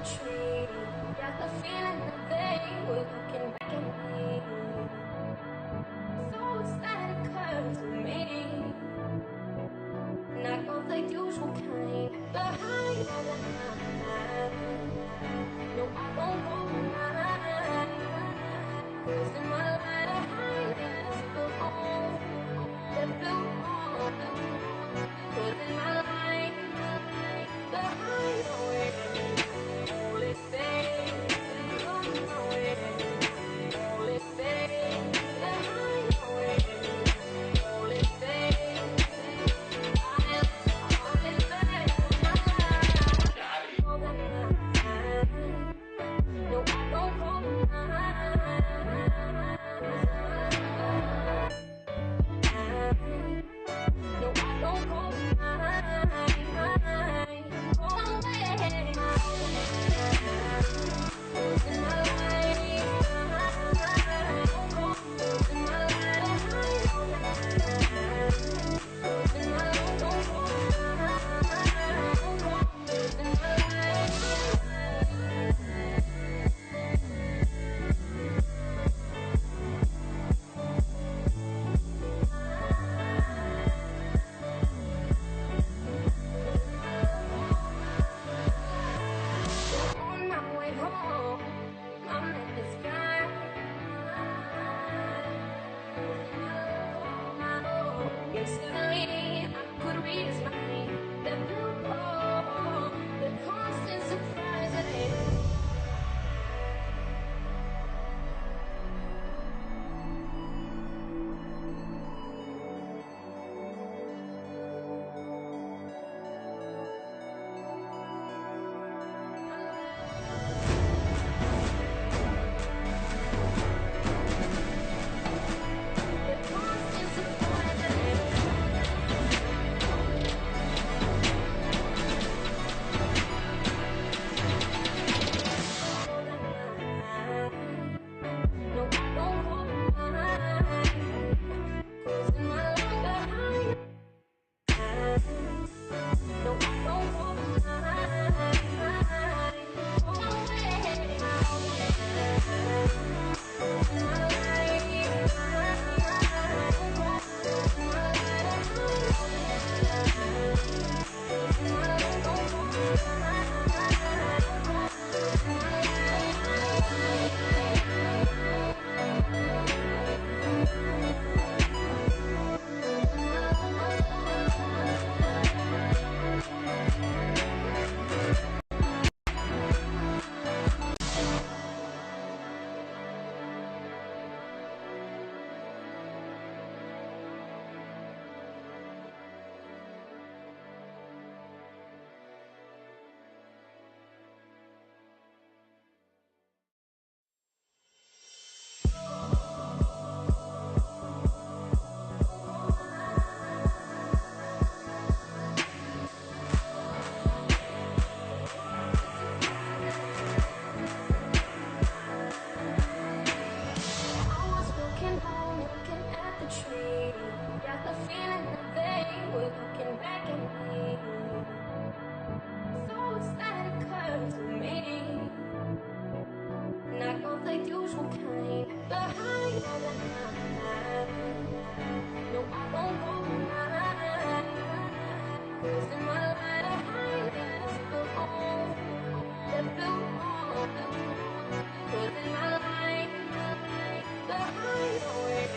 tree. Got the feeling that they were looking back at me. So excited 'cause we meet. Not of the usual kind. Behind all the night. No, I won't go behind. 'Cause in my life, behind is the home that built all. 'Cause in my life, behind always only say, come my way. Only say, behind always only say, I am only say, all the night. No, I don't go behind. No, I don't go behind. Go away. Cause in my life, cause in my life, cause in my life, don't go behind. Cause in my life. On my way home, I'm in the sky. And suddenly I could read his mind. The blue hole, the constant surprise that it. The constant surprise that it. No, I don't go behind. 'Cause in my life behind. No, I don't go behind. Go away. 'Cause in my life, cause in my life, don't go behind. I was walking home, looking at the tree. Got the feeling that they were looking back at me. So excited 'cause we meet. Not of the usual kind. Behind all the night. No, I won't go behind. 'Cause in my life, behind is the home that built all. 'Cause in my life, behind always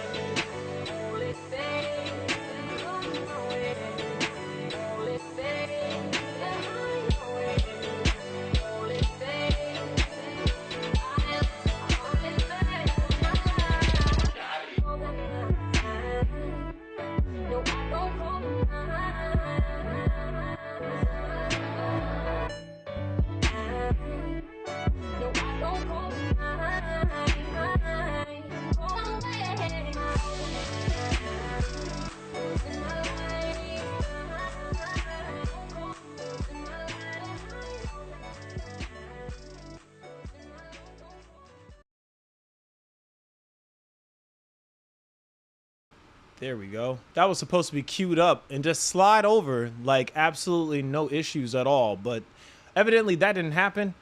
only say, come my way. Only say, behind always only say, I am only say, all the night. No, I don't go behind. No, I don't go behind. Go away. 'Cause in my life, cause in my There we go. That was supposed to be queued up and just slide over like absolutely no issues at all. But evidently that didn't happen.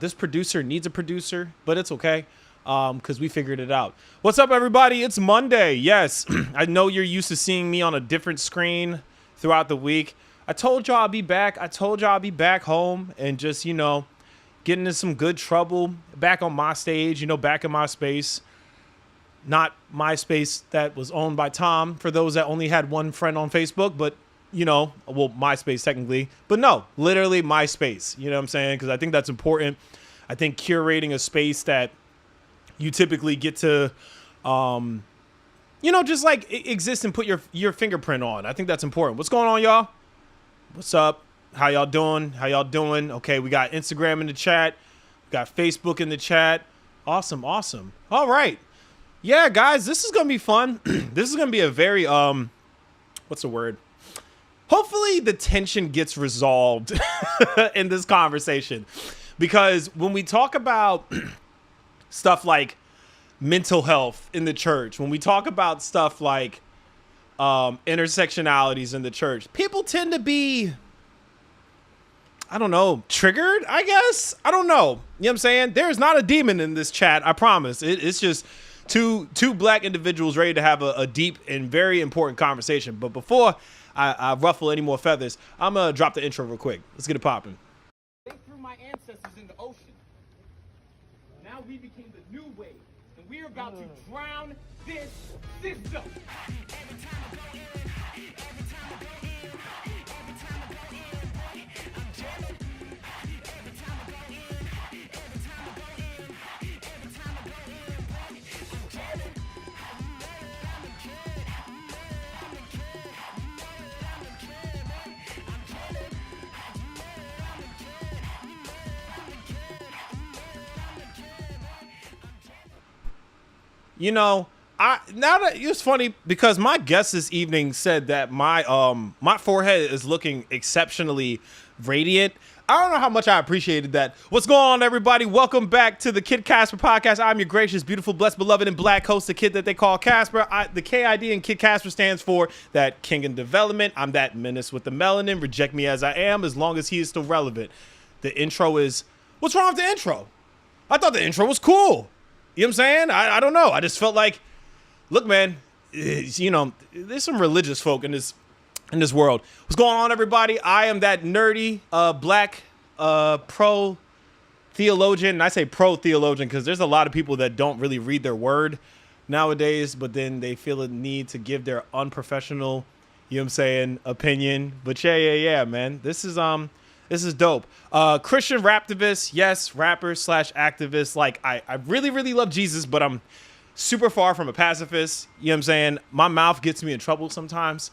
This producer needs a producer, but it's okay because we figured it out. What's up, everybody? It's Monday. Yes, I know you're used to seeing me on a different screen throughout the week. I told y'all I'll be back. I told y'all I'll be back home and just, getting in some good trouble. Back on my stage, back in my space. Not my space that was owned by Tom, for those that only had one friend on Facebook, but MySpace technically, but no, literally MySpace. You know what I'm saying? Because I think that's important. I think curating a space that you typically get to, just like exist and put your fingerprint on. I think that's important. What's going on, y'all? What's up? How y'all doing? Okay, we got Instagram in the chat. We got Facebook in the chat. Awesome. All right. Yeah, guys, this is going to be fun. This is going to be a very, what's the word? Hopefully the tension gets resolved in this conversation, because when we talk about stuff like mental health in the church, when we talk about stuff like intersectionalities in the church, people tend to be, I don't know, triggered, I guess. I don't know. You know what I'm saying? There's not a demon in this chat, I promise. It's just two black individuals ready to have a deep and very important conversation. But before I ruffle any more feathers, I'm going to drop the intro real quick. Let's get it popping. They threw my ancestors in the ocean. Now we became the new wave, and we're about to drown this system. It's funny because my guest this evening said that my forehead is looking exceptionally radiant. I don't know how much I appreciated that. What's going on, everybody? Welcome back to the Kid Casper podcast. I'm your gracious, beautiful, blessed, beloved, and black host, the kid that they call Casper. The KID in Kid Casper stands for that king in development. I'm that menace with the melanin. Reject me as I am, as long as he is still relevant. The intro is, what's wrong with the intro? I thought the intro was cool. You know what I'm saying? I don't know. I just felt like, look, man, there's some religious folk in this world. What's going on, everybody? I am that nerdy black pro theologian. And I say pro theologian because there's a lot of people that don't really read their word nowadays, but then they feel a need to give their unprofessional, opinion. But yeah, man. This is dope. Christian raptivist, yes, rapper / activist. Like, I really, really love Jesus, but I'm super far from a pacifist. You know what I'm saying? My mouth gets me in trouble sometimes.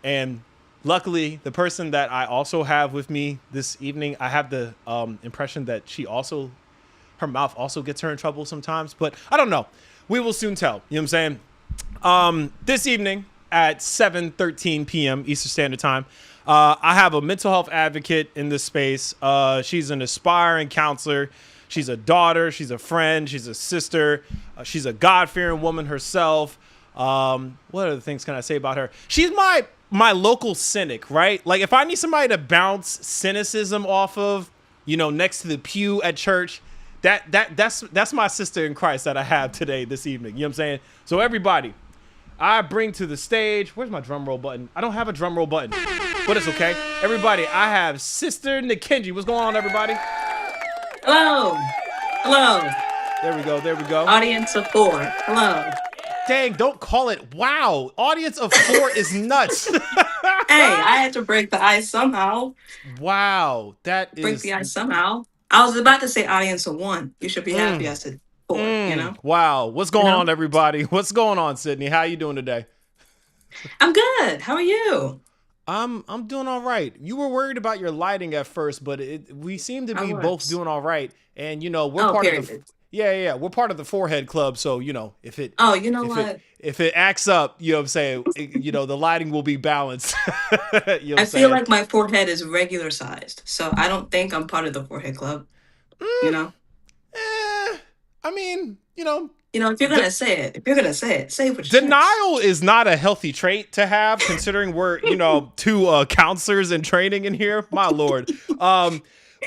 And luckily, the person that I also have with me this evening, I have the impression that her mouth also gets her in trouble sometimes. But I don't know. We will soon tell. You know what I'm saying? This evening at 7:13 p.m. Eastern Standard Time, I have a mental health advocate in this space. She's an aspiring counselor. She's a daughter. She's a friend. She's a sister. She's a God-fearing woman herself. What other things can I say about her? She's my local cynic, right? Like, if I need somebody to bounce cynicism off of, next to the pew at church, that's my sister in Christ that I have this evening. You know what I'm saying? So everybody, I bring to the stage. Where's my drum roll button? I don't have a drum roll button, but it's okay. Everybody, I have Sister Nikenji. What's going on, everybody? Hello. There we go. Audience of 4. Hello. Dang, don't call it. Wow. Audience of 4 is nuts. Hey, I had to break the ice somehow. Wow. Break the ice somehow. I was about to say audience of 1. You should be happy I said 4, Wow. What's going on, everybody? What's going on, Sydney? How you doing today? I'm good. How are you? I'm doing all right. You were worried about your lighting at first, but we seem to be both doing all right. And we're part of the we're part of the forehead club. So if it if it acts up, you know what I'm saying, the lighting will be balanced. I feel like my forehead is regular sized, so I don't think I'm part of the forehead club. I mean, if you're gonna say it, say it with denial is not a healthy trait to have, considering we're, two counselors in training in here. My Lord.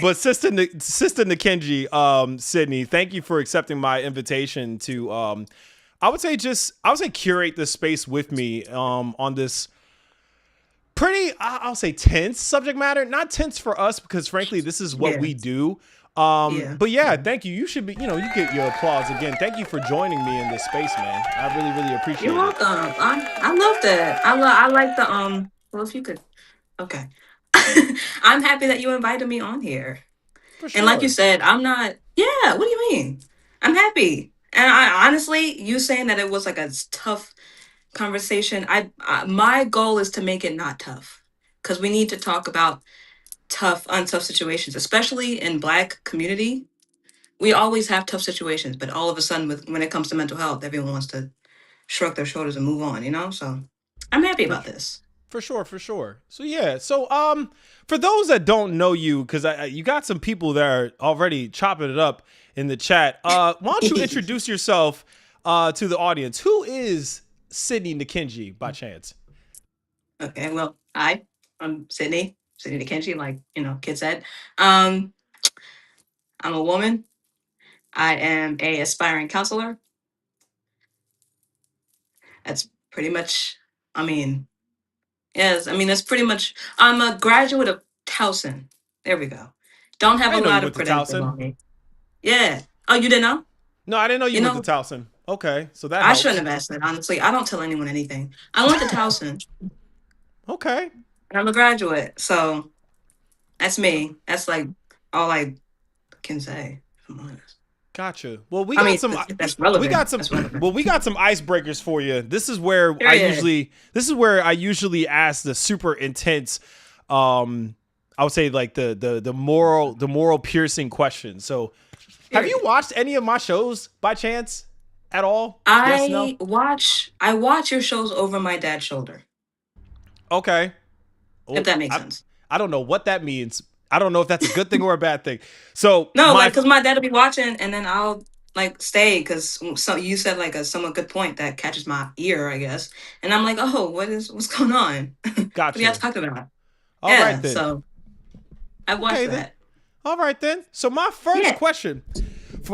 But Sister Nikenji, Sydney, thank you for accepting my invitation to I would say curate this space with me on this pretty I'll say tense subject matter. Not tense for us because frankly this is what Yeah. we do. Yeah. But yeah, thank you. You should be, you get your applause again. Thank you for joining me in this space, man. I really, really appreciate You're it. welcome. I love that. I like the well, if you could, okay. I'm happy that you invited me on here. For And like you sure. said, I'm not. Yeah, what do you mean? I'm happy. And I honestly, you saying that it was like a tough conversation. My goal is to make it not tough because we need to talk about untough situations, especially in Black community. We always have tough situations, but all of a sudden, when it comes to mental health, everyone wants to shrug their shoulders and move on. So I'm happy For, about this. for sure, for sure. So yeah, so for those that don't know you, because you got some people that are already chopping it up in the chat. Why don't you introduce yourself to the audience? Who is Sydney Nikenji by chance? Okay, well, I'm Sydney DeKenji, like kid said. Um, I'm a woman. I am a aspiring counselor. That's pretty much. I mean, yes, I mean that's pretty much. I'm a graduate of Towson. There we go. Don't I have a didn't know you lot of went to credentials Towson. on me. Yeah. Oh, you didn't know? No, I didn't know you You went to know, Towson. Okay, so that I shouldn't helps. have asked that. Honestly, I don't tell anyone anything. I went to Towson, Okay, and I'm a graduate. So that's me. That's like all I can say. If I'm honest. gotcha. Well, I mean, that's relevant. That's relevant. well, we got some icebreakers for you. Period. This is where I usually ask the super intense I would say like the moral piercing question. So, have you Period. watched any of my shows by chance at all? Yes, no. I watch your shows over my dad's shoulder, Okay. if Oh, that makes sense. I don't know what that means. I don't know if that's a good thing or a bad thing. So, No, like because my dad will be watching, and then I'll like stay because you said like a somewhat good point that catches my ear, I guess, and I'm like, oh, what's going on? What do you have to gotcha. talk about? All right Yeah, then. so I watched Okay then. that. All right then. So my first Yeah. question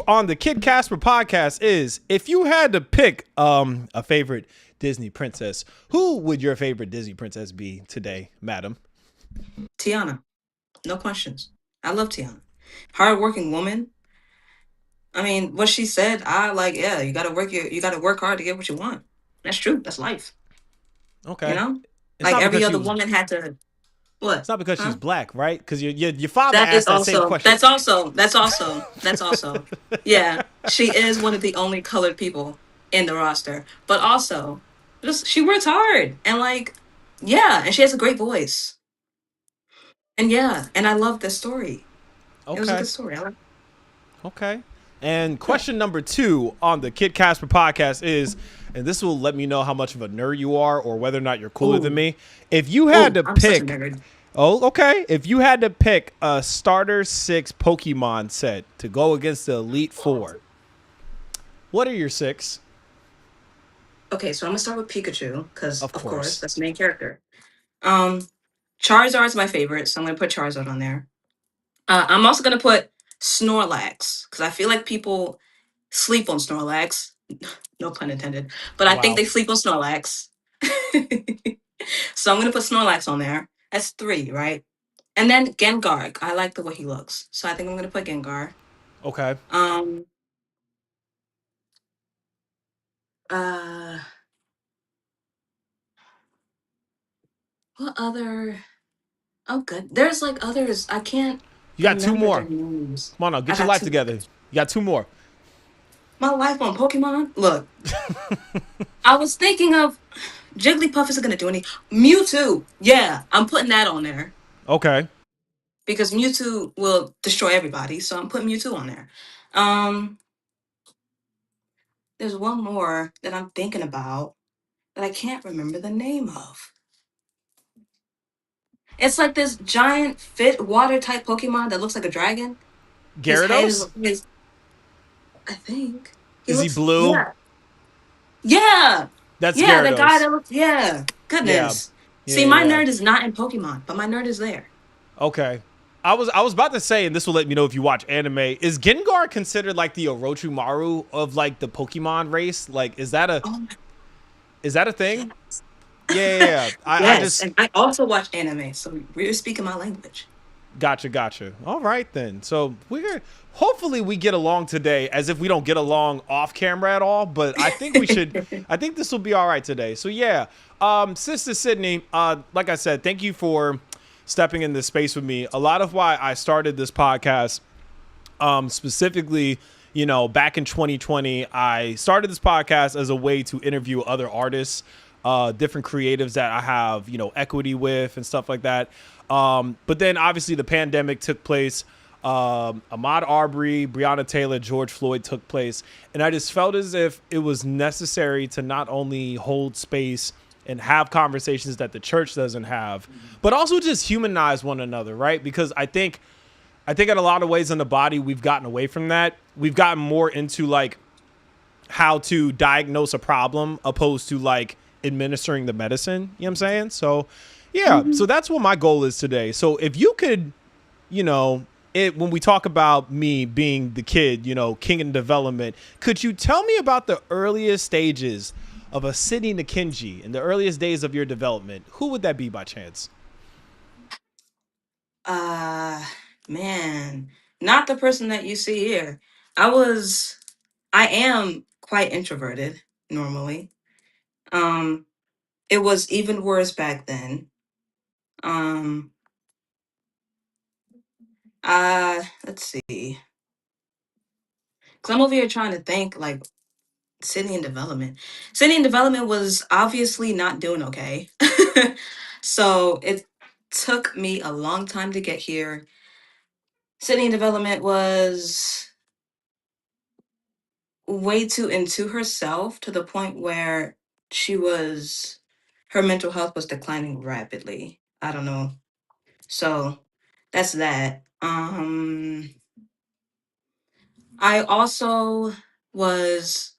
on the Kid Casper podcast is: if you had to pick a favorite Disney princess, who would your favorite Disney princess be today, madam? Tiana, no questions. I love Tiana. Hardworking woman. I mean, what she said, I like. Yeah, you gotta work hard to get what you want. That's true. That's life. You Okay. know, It's like not every because she other was. woman had to. It's What? not because she's Huh? black, right? Because your father That is asked that same also. question. That's also. Yeah, she is one of the only colored people in the roster, but also, just she works hard and like, yeah, and she has a great voice. And yeah, and I love this story. It was a Okay. good story. I like. Okay. And Yeah. question number 2 on the Kid Casper podcast is, and this will let me know how much of a nerd you are or whether or not you're cooler than Ooh, me. If you had ooh, to I'm such a pick, nerd. oh, okay. If you had to pick a starter 6 Pokemon set to go against the Elite 4, what are your 6? Okay, so I'm gonna start with Pikachu because, Of of course, course. that's the main character. Um, Charizard's my favorite, so I'm gonna put Charizard on there. I'm also gonna put Snorlax because I feel like people sleep on Snorlax. No pun intended, but I think Wow. they sleep on Snorlax. So I'm gonna put Snorlax on there. That's three, right? And then Gengar. I like the way he looks, so I think I'm gonna put Gengar. Okay. Um. Uh. What other? Oh, good. There's like others. I can't You got two remember more. their names. Come on now, I get your got life two. together. You got 2 more. My life on Pokemon. Look, I was thinking of Jigglypuff isn't gonna do any. Mewtwo. Yeah, I'm putting that on there Okay. because Mewtwo will destroy everybody. So I'm putting Mewtwo on there. Um, there's one more that I'm thinking about that I can't remember the name of. It's like this giant fit water type Pokemon that looks like a dragon. His head is Gyarados? his. I think he Is he looks. blue? Yeah, yeah, That's yeah. The guy Gyarados. that looks. Yeah. Yeah. Goodness. Yeah, See, my yeah. nerd is not in Pokemon, but my nerd is there. Okay. I was about to say, and this will let me know if you watch anime. Is Gengar considered like the Orochimaru of like the Pokemon race? Like, Oh my is that a thing? yes. Yeah, yeah, yeah. I Yes, just and I also watch anime, so we're speaking my language. gotcha. All right then. So we're hopefully we get along today, as if we don't get along off camera at all. But I think we should. I think this will be all right today. So yeah, Sister Sydney. Like I said, thank you for stepping in this space with me. A lot of why I started this podcast, specifically, back in 2020, I started this podcast as a way to interview other artists, different creatives that I have, equity with and stuff like that. But then obviously the pandemic took place. Ahmaud Arbery, Breonna Taylor, George Floyd took place. And I just felt as if it was necessary to not only hold space and have conversations that the church doesn't have, but also just humanize one another, right? Because I think in a lot of ways in the body, we've gotten away from that. We've gotten more into like how to diagnose a problem opposed to like administering the medicine. You know what I'm saying? So, yeah. Mhm. So that's what my goal is today. So if you could, you know, when we talk about me being the kid, king in development, could you tell me about the earliest stages of a Sydney Nakinji in the earliest days of your development? Who would that be by chance? Uh, Man, not the person that you see here. I was, I am quite introverted normally. Um, it was even worse back then. Um, let's see. Cause I'm over here trying to think like Sydney in development. Sydney in development was obviously not doing okay. So it took me a long time to get here. Sydney in development was way too into herself to the point where she was her mental health was declining rapidly. I don't know. So that's that. I also was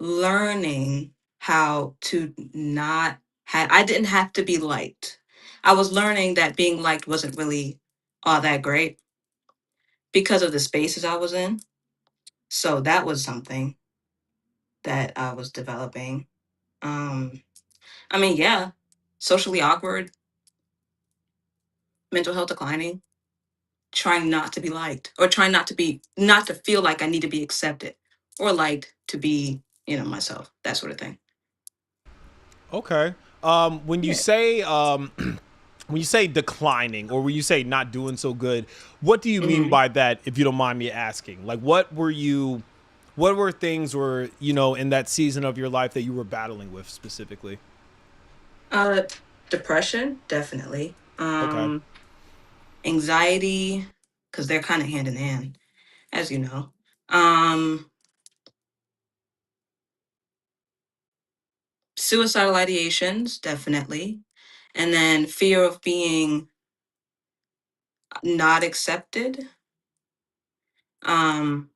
learning how to not I didn't have to be liked. I was learning that being liked wasn't really all that great because of the spaces I was in. So that was something that I was developing. Um I mean, yeah, socially awkward, mental health declining, trying not to be liked or trying not to feel like I need to be accepted or liked to be, myself, that sort of thing. Okay. When you Yeah. say when you say declining or when you say not doing so good, what do you mean hmm by that? If you don't mind me asking, like what were things or in that season of your life that you were battling with specifically? Uh, Depression, definitely. Okay. Anxiety, because they're kind of hand in hand, as you know. Um, Suicidal ideations, definitely. And then fear of being not accepted. Um,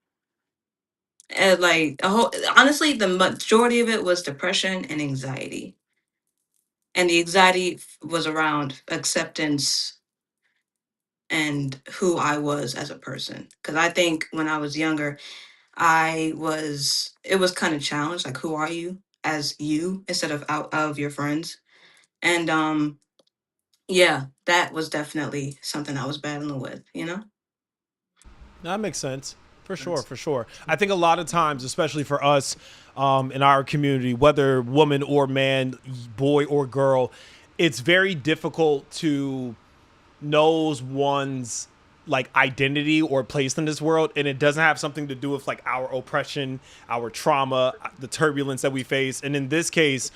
and like a whole, honestly, the majority of it was depression and anxiety. And the anxiety was around acceptance and who I was as a person. Because I think when I was younger, it was kind of challenged, like, who are you as you instead of out of your friends? And yeah, that was definitely something I was battling with. That makes sense. For sure, for sure. I think a lot of times, especially for us in our community, whether woman or man, boy or girl, it's very difficult to knows one's like identity or place in this world, and it doesn't have something to do with like our oppression, our trauma, the turbulence that we face, and in this case,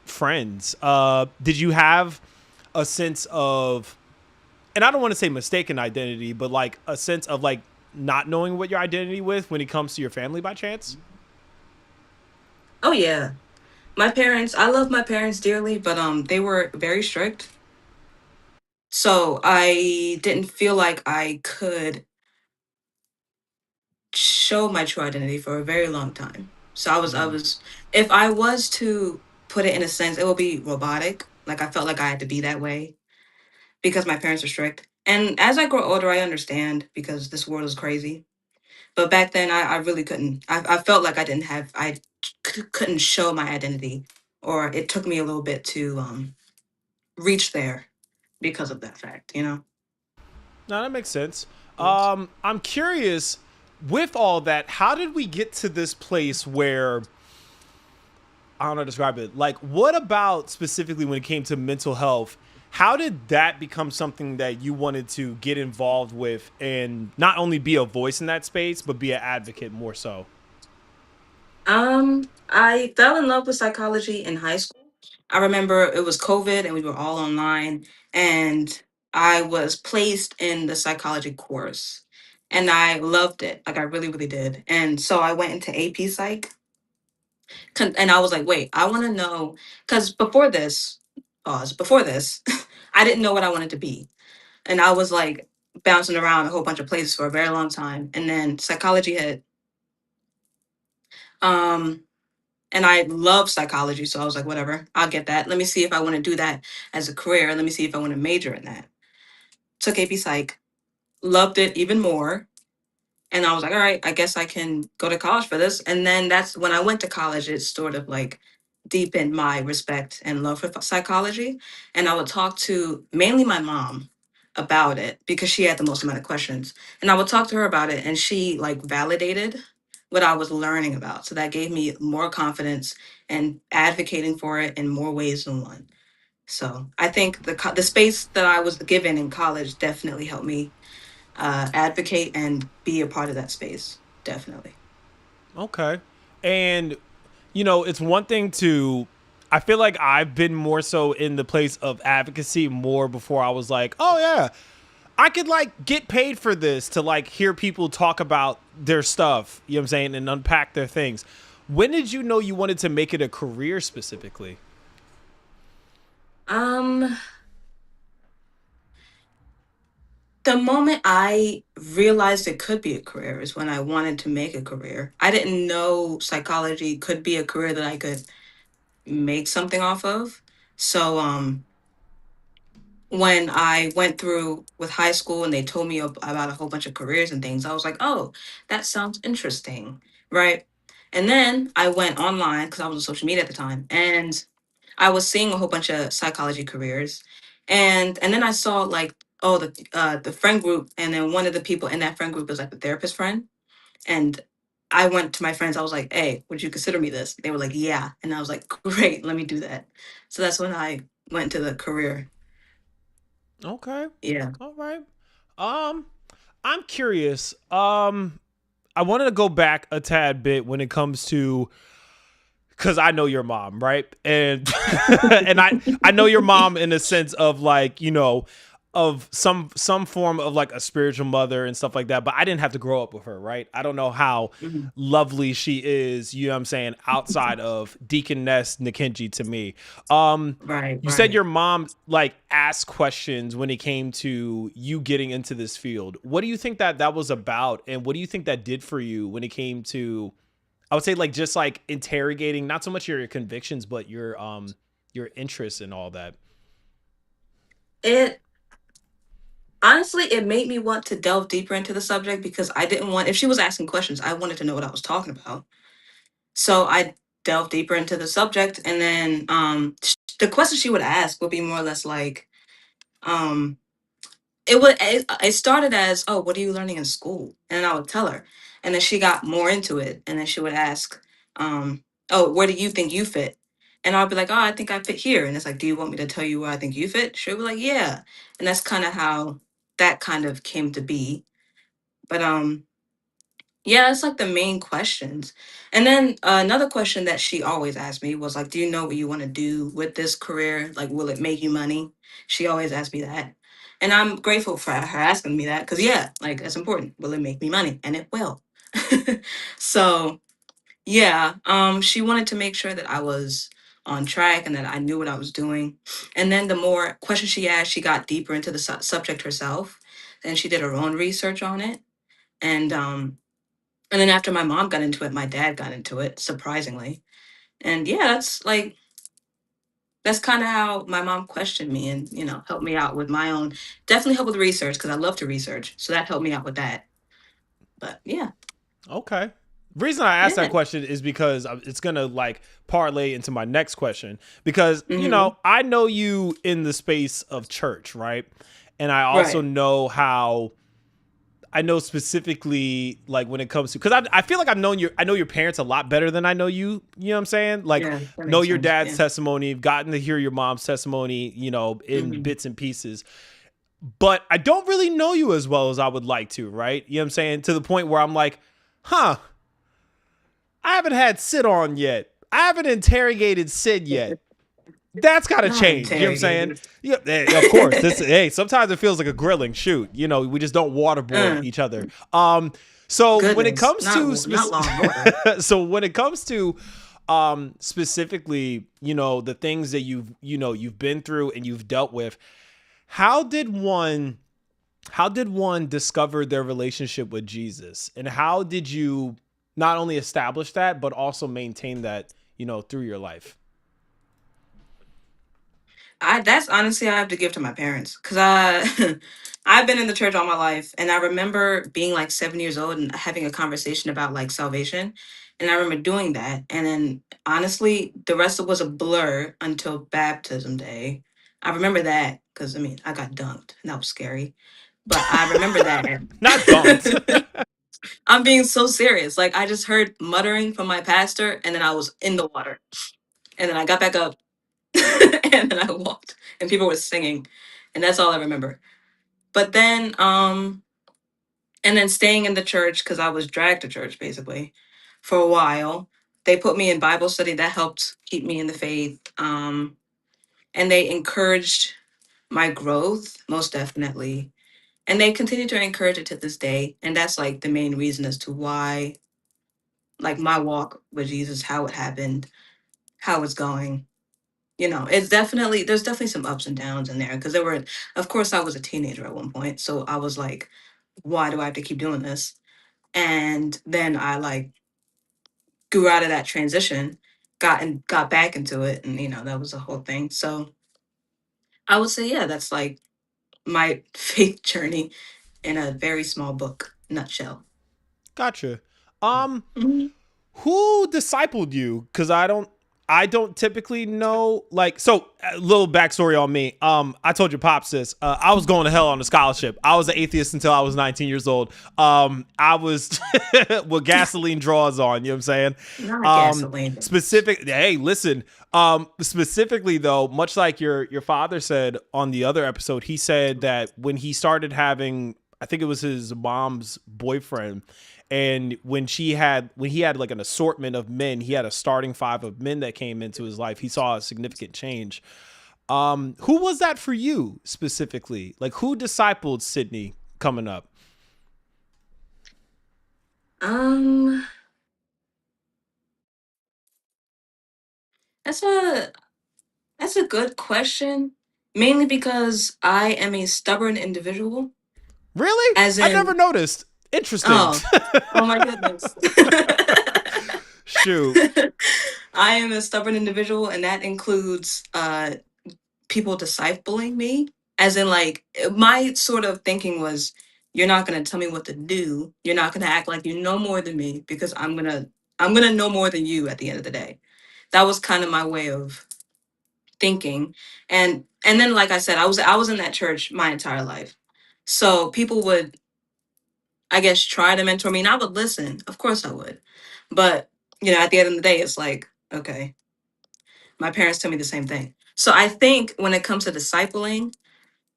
friends. Did you have a sense of, and I don't want to say mistaken identity, but like a sense of like not knowing what your identity with when it comes to your family by chance? Oh yeah. I love my parents dearly, but they were very strict. So I didn't feel like I could show my true identity for a very long time. So if I was to put it in a sense, it will be robotic. Like I felt like I had to be that way because my parents are strict. And as I grow older, I understand because this world is crazy. But back then, I really couldn't. I felt like I didn't have, couldn't show my identity, or it took me a little bit to reach there because of that fact, you know? No, that makes sense. Yes. I'm curious, with all that, how did we get to this place where I don't know how to describe it. Like, what about specifically when it came to mental health? How did that become something that you wanted to get involved with and not only be a voice in that space, but be an advocate more so? I fell in love with psychology in high school. I remember it was COVID and we were all online, and I was placed in the psychology course. And I loved it. Like I really, really did. And so I went into AP Psych. And I was like, wait, I want to know, because before this, pause, before this, I didn't know what I wanted to be. And I was like bouncing around a whole bunch of places for a very long time. And then psychology hit. Um, and I love psychology. So I was like, whatever, I'll get that. Let me see if I want to do that as a career. Let me see if I want to major in that. Took AP Psych, loved it even more. And I was like, all right, I guess I can go to college for this. And then that's when I went to college, it sort of like deepened my respect and love for psychology. And I would talk to mainly my mom about it because she had the most amount of questions. And I would talk to her about it, and she like validated what I was learning about. So that gave me more confidence and advocating for it in more ways than one. So I think the space that I was given in college definitely helped me advocate and be a part of that space. Definitely. Okay. And, it's one thing to. I feel like I've been more so in the place of advocacy more before I was like, oh, yeah, I could like get paid for this to like hear people talk about their stuff, you know what I'm saying, and unpack their things. When did you know you wanted to make it a career specifically? Um, the moment I realized it could be a career is when I wanted to make a career. I didn't know psychology could be a career that I could make something off of. So when I went through with high school and they told me about a whole bunch of careers and things, I was like, oh, that sounds interesting, right? And then I went online because I was on social media at the time, and I was seeing a whole bunch of psychology careers, and then I saw like, oh, the friend group, and then one of the people in that friend group was like the therapist friend, and I went to my friends. I was like, hey, would you consider me this? They were like, yeah, and I was like, great, let me do that. So that's when I went to the career. Okay. Yeah. All right. Um, I'm curious. I wanted to go back a tad bit when it comes to because I know your mom, right? And and I know your mom in the sense of like, of some form of like a spiritual mother and stuff like that. But I didn't have to grow up with her, right? I don't know how Mhm. lovely she is, you know what I'm saying, outside of Deaconess Nikenji to me. Um, Right, you said right. your mom like asked questions when it came to you getting into this field. What do you think that was about, and what do you think that did for you when it came to I would say like just like interrogating not so much your convictions but your interests and all that. It honestly, it made me want to delve deeper into the subject because I didn't want, if she was asking questions, I wanted to know what I was talking about. So I delved deeper into the subject, and then the questions she would ask would be more or less like, um it started as, oh, what are you learning in school? And then I would tell her, and then she got more into it, and then she would ask, oh, where do you think you fit? And I'd be like, oh, I think I fit here. And it's like, do you want me to tell you where I think you fit? She'll be like, yeah. And that's kind of how that kind of came to be. But yeah, it's like the main questions. And then another question that she always asked me was like, do you know what you want to do with this career? Like, will it make you money? She always asked me that. And I'm grateful for her asking me that because, yeah, like, that's important. Will it make me money? And it will. So, yeah, she wanted to make sure that I was on track and that I knew what I was doing. And then the more questions she asked, she got deeper into the subject herself. And she did her own research on it. And and then after my mom got into it, my dad got into it, surprisingly. And yeah, that's like, That's kind of how my mom questioned me and, helped me out with my own, definitely help with research because I love to research. So that helped me out with that. But yeah, Okay. Reason I asked that yeah. question is because it's gonna like parlay into my next question because Hmm. I know you in the space of church, right? And I also Right. know how I know specifically like when it comes to because I feel like I know your parents a lot better than I know you. You know what I'm saying? Like Yeah, that know makes your sense. dad's Yeah. testimony, gotten to hear your mom's testimony, in Hmm. bits and pieces. But I don't really know you as well as I would like to, right? You know what I'm saying? To the point where I'm like, huh, I haven't had Sid on yet. I haven't interrogated Sid yet. That's got to Not change. You know what I'm saying? interrogated. Yeah, of course. This hey, sometimes it feels like a grilling. Shoot, we just don't waterboard uh, each other. So when it Goodness, comes to not Law and Order. so when it comes to specifically, the things that you've been through and you've dealt with, how did one discover their relationship with Jesus? And how did you not only establish that, but also maintain that, through your life? I That's honestly I have to give to my parents because I I've been in the church all my life, and I remember being like 7 years old and having a conversation about like salvation, and I remember doing that, and then honestly the rest of was a blur until baptism day. I remember that because I mean I got dunked and that was scary, but I remember Not dunked. that. I'm being so serious. Like I just heard muttering from my pastor, and then I was in the water, and then I got back up, and then I walked, and people were singing, and that's all I remember. But then, and then staying in the church because I was dragged to church basically for a while. They put me in Bible study that helped keep me in the faith, and they encouraged my growth most definitely, and they continue to encourage it to this day. And that's like the main reason as to why, like my walk with Jesus, how it happened, how it's going. It's definitely there's definitely some ups and downs in there because there were, of course, I was a teenager at one point, so I was like, why do I have to keep doing this? And then I like grew out of that transition, got back into it, and that was a whole thing. So I would say, yeah, that's like my faith journey in a very small book nutshell. Gotcha. Um, Mhm. who discipled you? Because I don't typically know. Like, so a little backstory on me. I told your pops this. I was going to hell on a scholarship. I was an atheist until I was 19 years old. I was with gasoline draws on. You know what I'm saying? Not gasoline. Specific. Hey, listen. Specifically though, much like your father said on the other episode, he said that when he started having, I think it was his mom's boyfriend, and when he had like an assortment of men, he had a starting five of men that came into his life. He saw a significant change. Who was that for you specifically? Like who discipled Sydney coming up? Um, that's a that's a good question. Mainly because I am a stubborn individual, Really? as I never in, noticed. Interesting. oh, oh my goodness. Shoot. I am a stubborn individual, and that includes people discipling me. As in, like, my sort of thinking was, you're not gonna tell me what to do. You're not gonna act like you know more than me because I'm gonna know more than you at the end of the day. That was kind of my way of thinking. And then, like I said, I was in that church my entire life. So people would, I guess, try to mentor me, and I would listen. Of course I would. But, at the end of the day, it's like, okay, my parents tell me the same thing. So I think when it comes to discipling,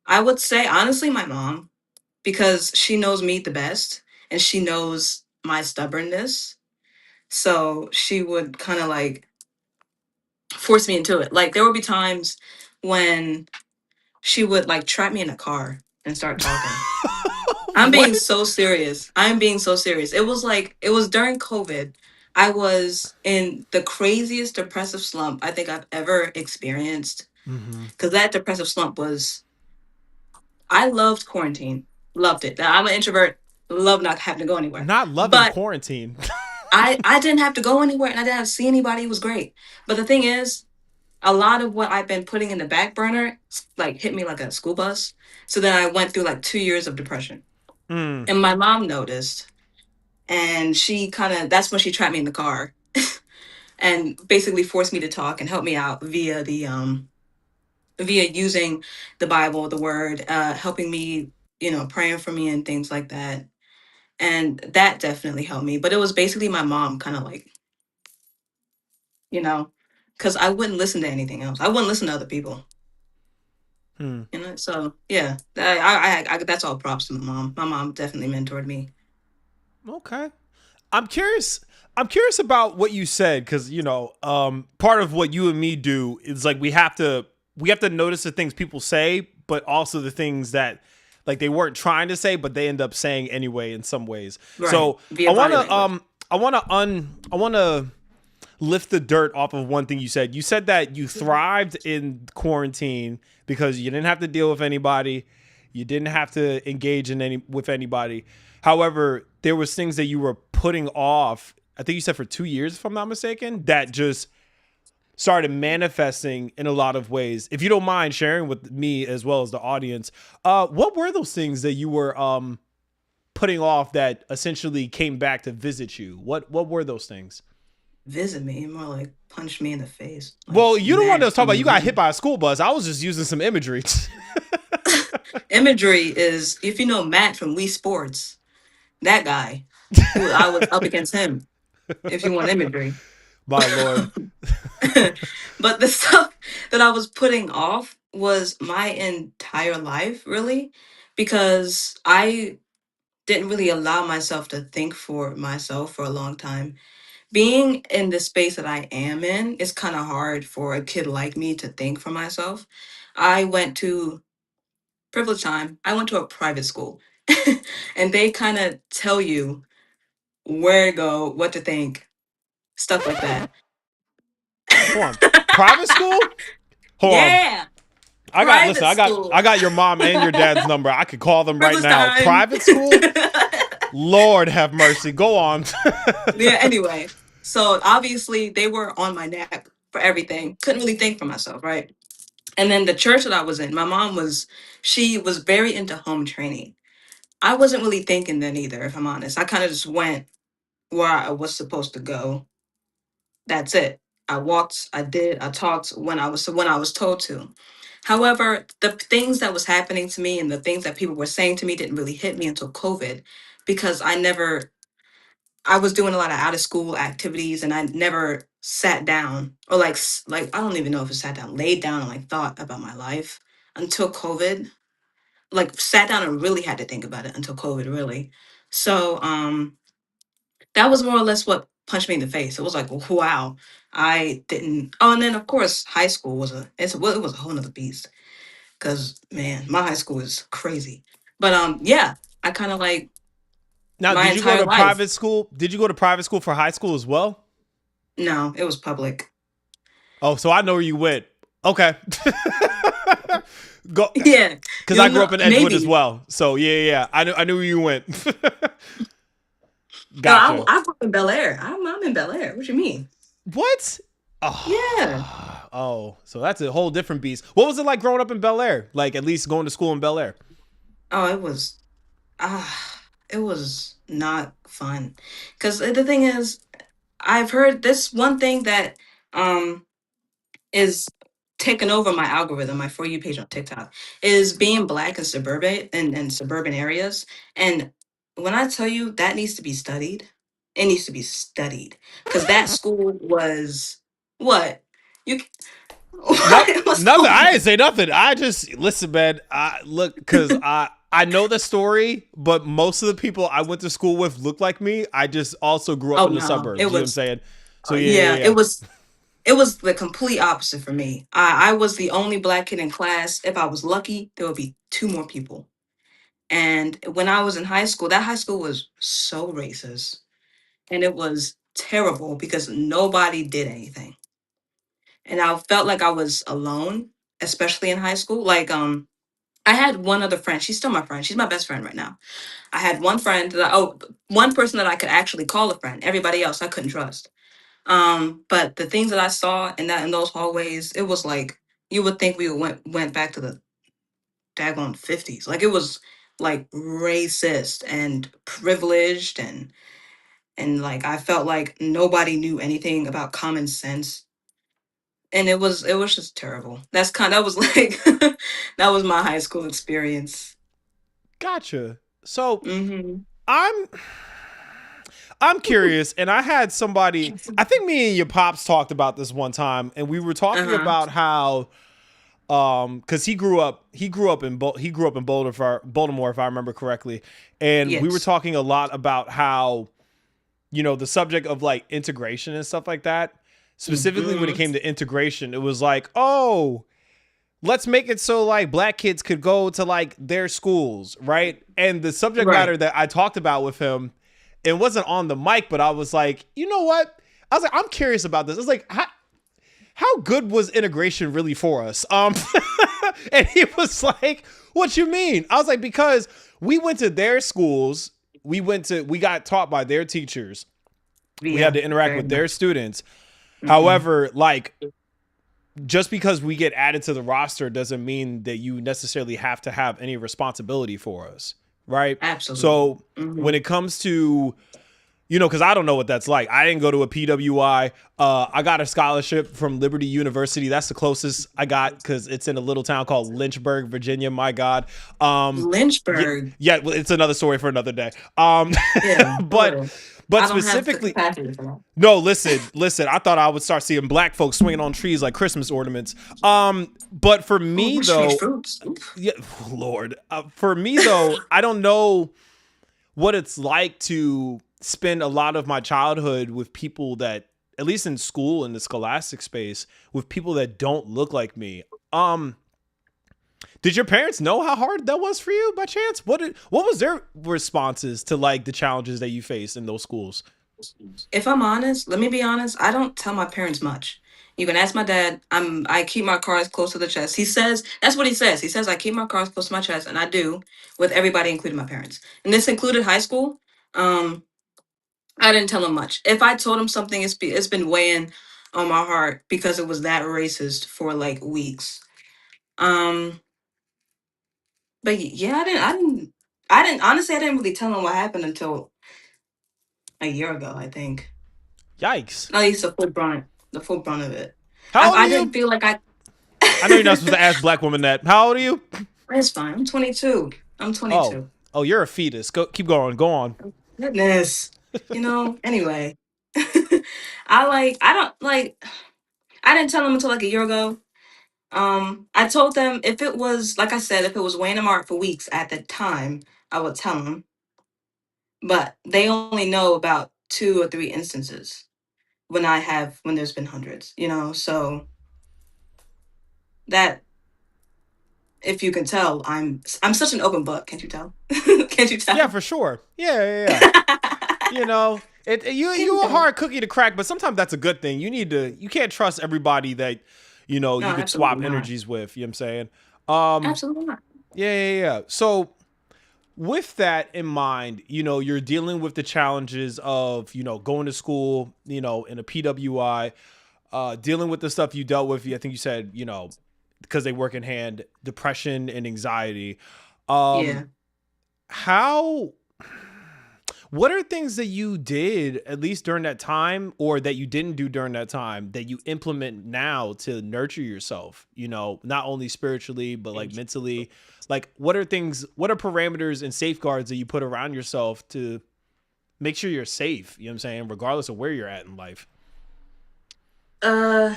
I would say honestly my mom, because she knows me the best and she knows my stubbornness. So she would kind of like force me into it. Like there would be times when she would like trap me in a car and start talking. I'm being What? so serious. I'm being so serious. It was during COVID. I was in the craziest depressive slump I think I've ever experienced. Mm-hmm. Because that depressive slump was, I loved quarantine. Loved it. Now, I'm an introvert, love not having to go anywhere. Not loving But quarantine. I didn't have to go anywhere and I didn't have to see anybody. It was great. But the thing is, a lot of what I've been putting in the back burner like hit me like a school bus. So then I went through like 2 years of depression. Mm. And my mom noticed, and she kind of, that's when she trapped me in the car and basically forced me to talk and help me out via via using the Bible, the word, helping me, praying for me and things like that. And that definitely helped me. But it was basically my mom kind of like, you know, because I wouldn't listen to anything else. I wouldn't listen to other people. Hmm. So yeah, that's all props to my mom. My mom definitely mentored me. Okay. I'm curious. I'm curious about what you said because part of what you and me do is like we have to notice the things people say, but also the things that like they weren't trying to say, but they end up saying anyway in some ways. Right, So I via body wanna language. I wanna lift the dirt off of one thing you said. You said that you thrived in quarantine because you didn't have to deal with anybody, you didn't have to engage in any with anybody. However, there was things that you were putting off. I think you said for 2 years, if I'm not mistaken, that just started manifesting in a lot of ways. If you don't mind sharing with me as well as the audience, what were those things that you were putting off that essentially came back to visit you? What were those things? Visit me, more like punch me in the face, like Well, you the one that was talking about you got hit nasty. by a school bus. I was just using some imagery. Imagery is, if you know Matt from Wii Sports, that guy, I was up against him. If you want imagery, My lord. but the stuff that I was putting off was my entire life, really, because I didn't really allow myself to think for myself for a long time. Being in the space that I am in, it's kind of hard for a kid like me to think for myself. I went to privileged time. I went to a private school, and they kind of tell you where to go, what to think, stuff like that. Hold on. Private school? Hold on. Yeah, I got listen, private I got school. I got your mom and your dad's number. I could call them right Privileged now. time. Private school? Lord have mercy. Go on. Yeah, anyway. So obviously they were on my neck for everything. Couldn't really think for myself, right? And then the church that I was in, my mom she was very into home training. I wasn't really thinking then either, if I'm honest. I kind of just went where I was supposed to go. That's it. I walked, I did, I talked when I was told to. However, the things that was happening to me and the things that people were saying to me didn't really hit me until COVID, because I was doing a lot of out of school activities, and I never sat down or like I don't even know if it sat down, laid down and like thought about my life until COVID. Like sat down and really had to think about it until COVID, really. So that was more or less what punched me in the face. It was like, wow, I didn't. Oh, and then of course high school was it was a whole nother beast, because man, my high school is crazy. But yeah, I kind of like Now, my did you go entire to life. private school? Did you go to private school for high school as well? No, it was public. Oh, so I know where you went. Okay. Go Yeah, because I you grew know, up in Edgewood as maybe. well. So yeah. I knew where you went. No, I, Gotcha. I grew up in Bel Air. I'm in Bel Air. What you mean? What? Yeah. Oh, so that's a whole different beast. What was it like growing up in Bel Air? Like at least going to school in Bel Air? Oh, it was not fun. Because the thing is, I've heard this one thing that um is taking over my algorithm, my For You page on TikTok, is being black in suburban areas. And when I tell you that needs to be studied, it needs to be studied. Because that school was what? You No, what was nothing. I going didn't say nothing. I just listen, man. I look because I know the story, but most of the people I went to school with look like me. I just also grew up Oh in the no, it suburbs. You know what I'm was saying? So yeah, yeah. it was the complete opposite for me. I was the only black kid in class. If I was lucky, there would be two more people. And when I was in high school, that high school was so racist, and it was terrible because nobody did anything. And I felt like I was alone, especially in high school. Like I had one other friend. She's still my friend. She's my best friend right now. I had one friend one person that I could actually call a friend. Everybody else I couldn't trust. But the things that I saw in those hallways, it was like you would think we went back to the daggone 50s. Like it was like racist and privileged, and like I felt like nobody knew anything about common sense. And it was just terrible. That was like that was my high school experience. Gotcha. So Mhm. I'm I'm curious, and I had somebody. I think me and your pops talked about this one time, and we were talking Uh-huh. about how because he grew up in Baltimore, if I remember correctly, and we were Yes. talking a lot about how the subject of like integration and stuff like that. Specifically, when it Mhm. came to integration, it was like, oh, let's make it so like black kids could go to like their schools, right? And the subject Right. matter that I talked about with him, it wasn't on the mic, but I was like, you know what? I was like, I'm curious about this. It's like, how good was integration really for us? And he was like, what you mean? I was like, because we went to their schools, we got taught by their teachers, we had Yeah, to interact very with their much. students. Mhm. However, like just because we get added to the roster doesn't mean that you necessarily have to have any responsibility for us, right? Absolutely. So when Mhm. it comes to because I don't know what that's like. I didn't go to a PWI. I got a scholarship from Liberty University. That's the closest I got because it's in a little town called Lynchburg, Virginia. My God. Yeah, Lynchburg. yeah. Well, it's another story for another day. Yeah, for but real. but I don't have the specifically, capacity for that. no. Listen. I thought I would start seeing black folks swinging on trees like Christmas ornaments. But for Oh, me bush though, fruits. Oof. yeah, Lord. For me though, I don't know what it's like to spend a lot of my childhood with people that, at least in school in the scholastic space, with people that don't look like me. um did your parents know how hard that was for you by chance? What was their responses to like the challenges that you faced in those schools? If I'm honest, let me be honest, I don't tell my parents much. You can ask my dad. I keep my cards close to the chest. He says that's what he says. He says I keep my cards close to my chest, and I do with everybody, including my parents. And this included high school. Um, I didn't tell him much. If I told him something, it's been weighing on my heart because it was that racist for like weeks. Um, but yeah, I didn't honestly. I didn't really tell him what happened until a year ago. I think Yikes. at least the full brunt of it. How I, old are I you? didn't feel like I. I know you're not supposed to ask black women that. How old are you? It's fine. I'm 22. I'm Oh, 22. oh, you're a fetus. Keep going. Go on. Goodness. Anyway. I don't like I didn't tell them until like a year ago. I told them if it was like I said, if it was Wayne and Mark for weeks at the time, I would tell them. But they only know about 2 or 3 instances when there's been hundreds. So that if you can tell, I'm such an open book. Can't you tell? Can't you Yeah, tell? for sure. Yeah, yeah, yeah. Can you You a tell? hard cookie to crack, but sometimes that's a good thing. You can't trust everybody that No, you could absolutely swap not. energies with. You know what I'm saying? Um, Absolutely not. yeah, yeah, yeah. So with that in mind, you're dealing with the challenges of going to school, in a PWI, dealing with the stuff you dealt with. I think you said because they work in hand, depression and anxiety. Um, Yeah. how what are things that you did at least during that time or that you didn't do during that time that you implement now to nurture yourself, not only spiritually but like mentally? Like what are parameters and safeguards that you put around yourself to make sure you're safe, you know what I'm saying, regardless of where you're at in life? Uh,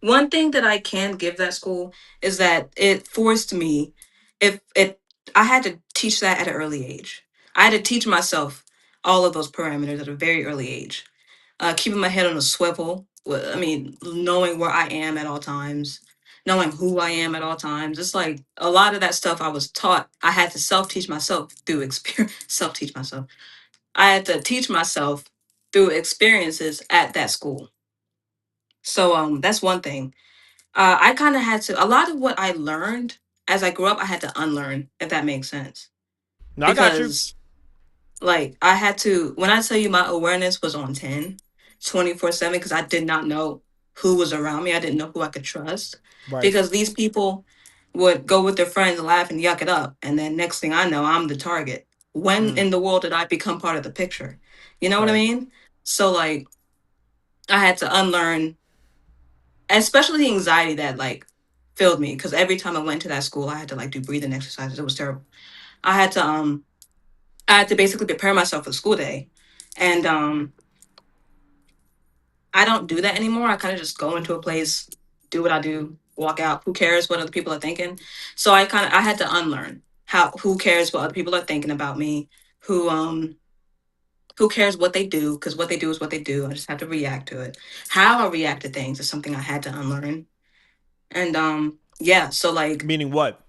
One thing that I can give that school is that it forced me. If it, I had to teach that at an early age. I had to teach myself all of those parameters at a very early age. Keeping my head on a swivel. I mean, knowing where I am at all times, knowing who I am at all times. It's like a lot of that stuff I was taught. I had to self teach myself through experience. Self teach myself. I had to teach myself through experiences at that school. So that's one thing. I kind of had to, a lot of what I learned as I grew up, I had to unlearn, if that makes sense. No, I got you. Because, like, I had to, when I tell you my awareness was on 10, 24/7 because I did not know who was around me. I didn't know who I could trust Right. because these people would go with their friends, laugh and yuck it up. And then next thing I know, I'm the target. When Mm, in the world did I become part of the picture? You know what I right. mean? So like I had to unlearn, especially the anxiety that like filled me because every time I went to that school, I had to like do breathing exercises. It was terrible. I had to um I had to basically prepare myself for the school day. And I don't do that anymore. I kind of just go into a place, do what I do, walk out. Who cares what other people are thinking? So I had to unlearn how who cares what other people are thinking about me, who um who cares what they do, because what they do is what they do. I just have to react to it. How I react to things is something I had to unlearn. And yeah, so like Meaning what?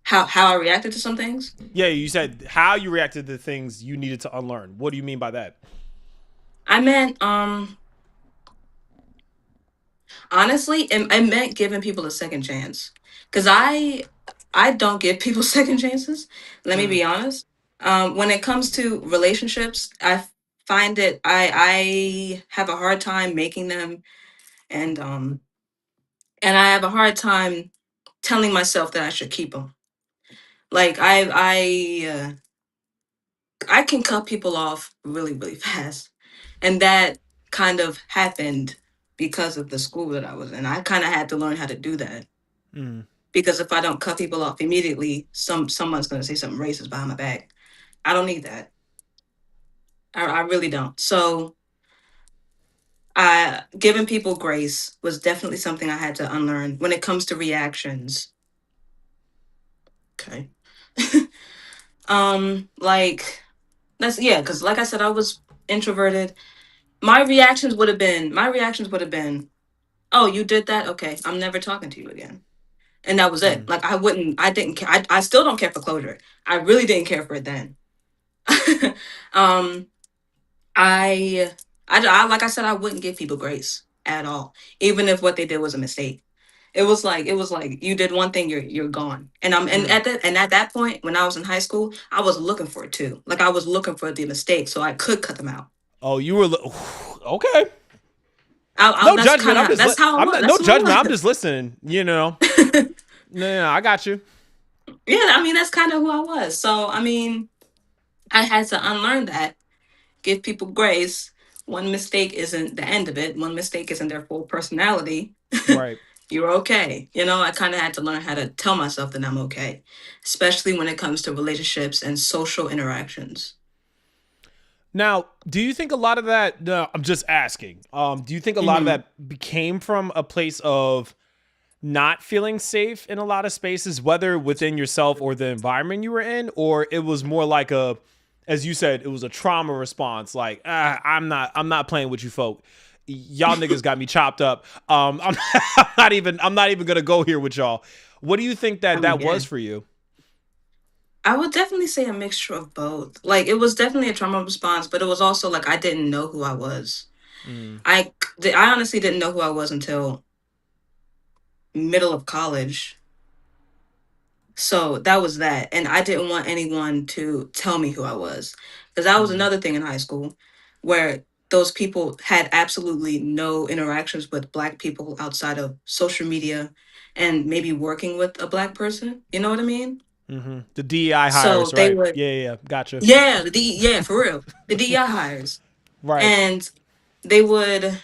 how I reacted to some things. Yeah, you said how you reacted to things you needed to unlearn. What do you mean by that? I meant honestly, it meant giving people a second chance. Cause I don't give people second chances. Let me Mm, be honest. When it comes to relationships, I find it I have a hard time making them, and I have a hard time telling myself that I should keep them. Like I can cut people off really really fast, and that kind of happened because of the school that I was in. I kind of had to learn how to do that mm. because if I don't cut people off immediately, someone's going to say something racist behind my back. I don't need that. I really don't. So, giving people grace was definitely something I had to unlearn when it comes to reactions. Okay. Like that's yeah, because like I said, I was introverted. My reactions would have been, oh, you did that? Okay, I'm never talking to you again. And that was it. Mm. Like I didn't care. I still don't care for closure. I really didn't care for it then. um, like I said, I wouldn't give people grace at all, even if what they did was a mistake. It was like you did one thing, you're gone. Mm. And at that point, when I was in high school, I was looking for it too. Like I was looking for the mistake, so I could cut them out. Oh, you were okay. I No that's judgment. kind of that's how I I'm was. not, no That's what judgment. I'm I just listening. You know. was. No, no, I got you. Yeah, I mean that's kind of who I was. So I mean, I had to unlearn that. Give people grace. One mistake isn't the end of it. One mistake isn't their full personality. Right. You're okay. I kind of had to learn how to tell myself that I'm okay, especially when it comes to relationships and social interactions. Now, do you think a lot of that? No, I'm just asking. Do you think a lot of Hmm. that became from a place of not feeling safe in a lot of spaces, whether within yourself or the environment you were in, or it was more like a, as you said, it was a trauma response. Like, I'm not playing with you folk. Y'all niggas got me chopped up. I'm not even gonna go here with y'all. What do you think I that mean, that yeah. was for you? I would definitely say a mixture of both. Like, it was definitely a trauma response, but it was also like I didn't know who I was. Mm, I honestly didn't know who I was until middle of college. So that was that. And I didn't want anyone to tell me who I was. Because that was mm, another thing in high school where those people had absolutely no interactions with Black people outside of social media and maybe working with a Black person. You know what I mean? mm-hmm. The DEI So hires, they right? would, Yeah, yeah, yeah. Gotcha. yeah, yeah, for real. The DEI hires. Right, And they would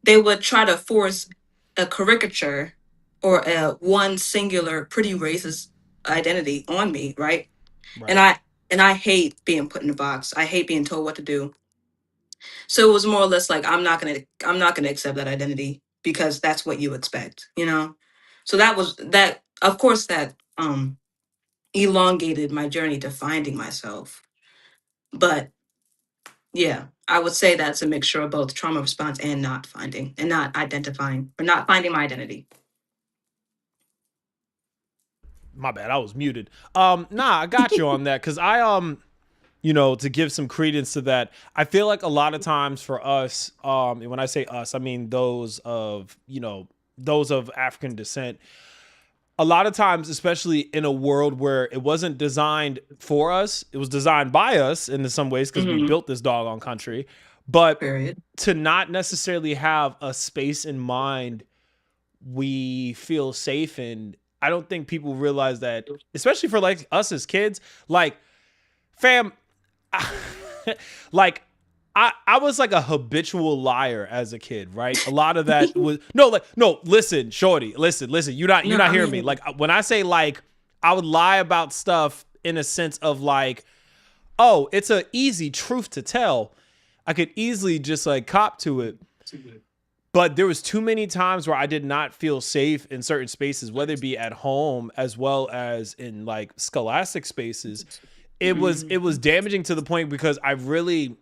they would try to force a caricature or a one singular pretty racist identity on me, right? and right. i and I hate being put in a box. I hate being told what to do. So it was more or less like I'm not gonna accept that identity because that's what you expect. So that was that, of course, that elongated my journey to finding myself. But yeah, I would say that's a mixture of both trauma response and not finding and not identifying or not finding my identity. My bad, I was muted. Nah, I got you on that because to give some credence to that, I feel like a lot of times for us, and when I say us, I mean those of African descent. a lot of times, especially in a world where it wasn't designed for us, it was designed by us in some ways because we built this doggone country. But Period. to not necessarily have a space in mind we feel safe in, I don't think people realize that, especially for like us as kids, like, fam, like, I was like a habitual liar as a kid, right? A lot of that was no, listen, shorty, listen, you're not hearing me. Like when I say like I would lie about stuff in a sense of like, oh, it's a easy truth to tell. I could easily just like cop to it. But there was too many times where I did not feel safe in certain spaces, whether it be at home as well as in like scholastic spaces. It was damaging to the point because I really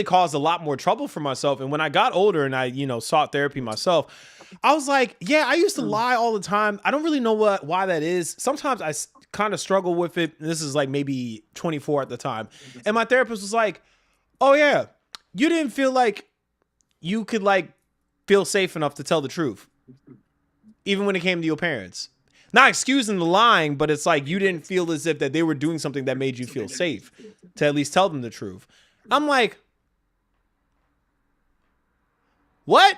caused a lot more trouble for myself. And when I got older and I, sought therapy myself, I was like, yeah, I used to lie all the time. I don't really know why that is. Sometimes I kind of struggle with it. This is like maybe 24 at the time. And my therapist was like, oh yeah, you didn't feel like you could like feel safe enough to tell the truth, even when it came to your parents. Not excusing the lying, but it's like you didn't feel as if that they were doing something that made you feel safe to at least tell them the truth. I'm like, what?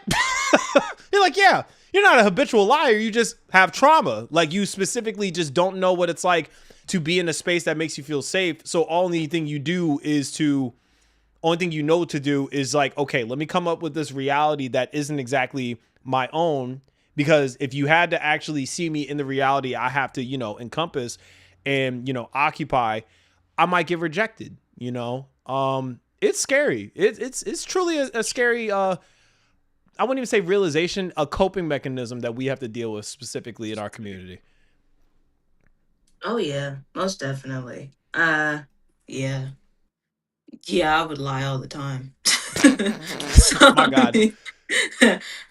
You're like, yeah, you're not a habitual liar. You just have trauma. Like you specifically just don't know what it's like to be in a space that makes you feel safe. So only thing you know to do is like, okay, let me come up with this reality that isn't exactly my own. Because if you had to actually see me in the reality I have to, encompass and, occupy, I might get rejected, It's scary. It's truly a scary, I wouldn't even say realization, a coping mechanism that we have to deal with specifically in our community. Oh yeah, most definitely. Yeah. Yeah, I would lie all the time. So, My God.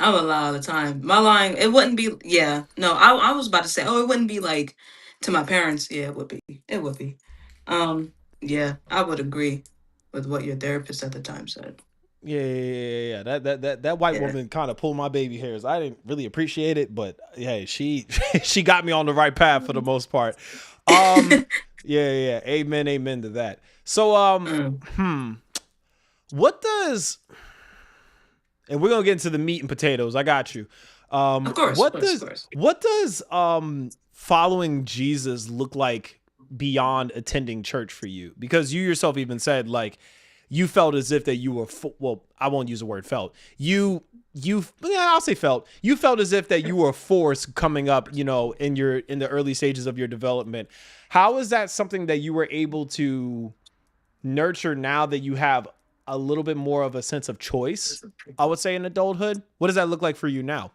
I would lie all the time. My lying, it wouldn't be, yeah. No, I was about to say, oh, it wouldn't be like to my parents. Yeah, it would be. It would be. Um, yeah, I would agree with what your therapist at the time said. Yeah. That white Yeah. woman kind of pulled my baby hairs. I didn't really appreciate it, but hey, she she got me on the right path for the most part. Yeah. Amen to that. So, Mm. what does, and we're gonna get into the meat and potatoes. I got you. Of course, of course, of course. What does following Jesus look like beyond attending church for you? Because you yourself even said like you felt as if that you were well, I won't use the word felt. I'll say felt. You felt as if that you were forced coming up, in the early stages of your development. How is that something that you were able to nurture now that you have a little bit more of a sense of choice, I would say, in adulthood? What does that look like for you now?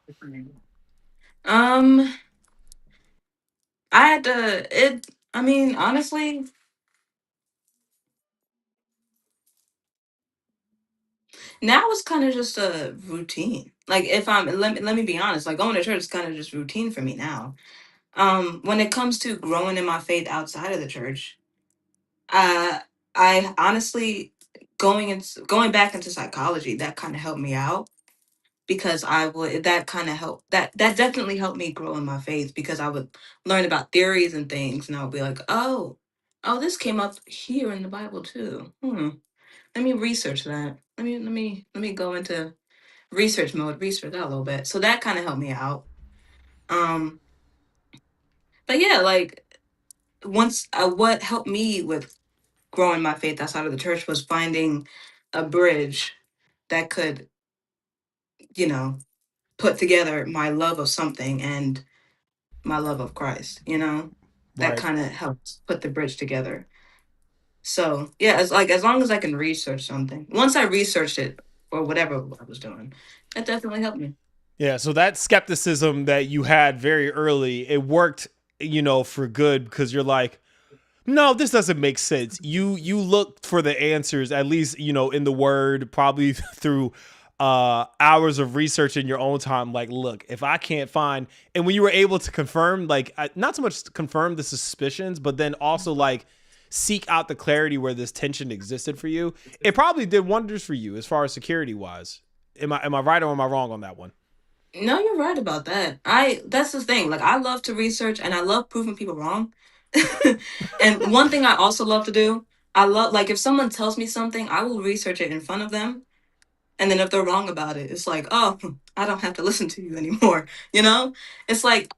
Um, I had to, I mean, honestly, now it's kind of just a routine. Like if let me be honest, like going to church is kind of just routine for me now. When it comes to growing in my faith outside of the church, uh, I honestly going back into psychology that kind of helped me out because I would that kind of helped that definitely helped me grow in my faith because I would learn about theories and things and I would be like, oh, this came up here in the Bible too. Let me research that. Let me go into research mode, research that a little bit. So that kind of helped me out. Um, but yeah, like once what helped me with growing my faith outside of the church was finding a bridge that could, you know, put together my love of something and my love of Christ, that Right. kind of helps put the bridge together. So yeah, as long as I can research something, once I researched it or whatever I was doing, that definitely helped me. Yeah. So that skepticism that you had very early, it worked, for good because you're like, no, this doesn't make sense. You looked for the answers, at least, in the word, probably through hours of research in your own time. Like, look, if I can't find, and when you were able to confirm, like, not so much confirm the suspicions, but then also like seek out the clarity where this tension existed for you, it probably did wonders for you as far as security wise. Am I right or am I wrong on that one? No, you're right about that. I That's the thing. Like I love to research and I love proving people wrong. And one thing I also love to do, I love like if someone tells me something, I will research it in front of them. And then if they're wrong about it, it's like, oh, I don't have to listen to you anymore. You know? It's like,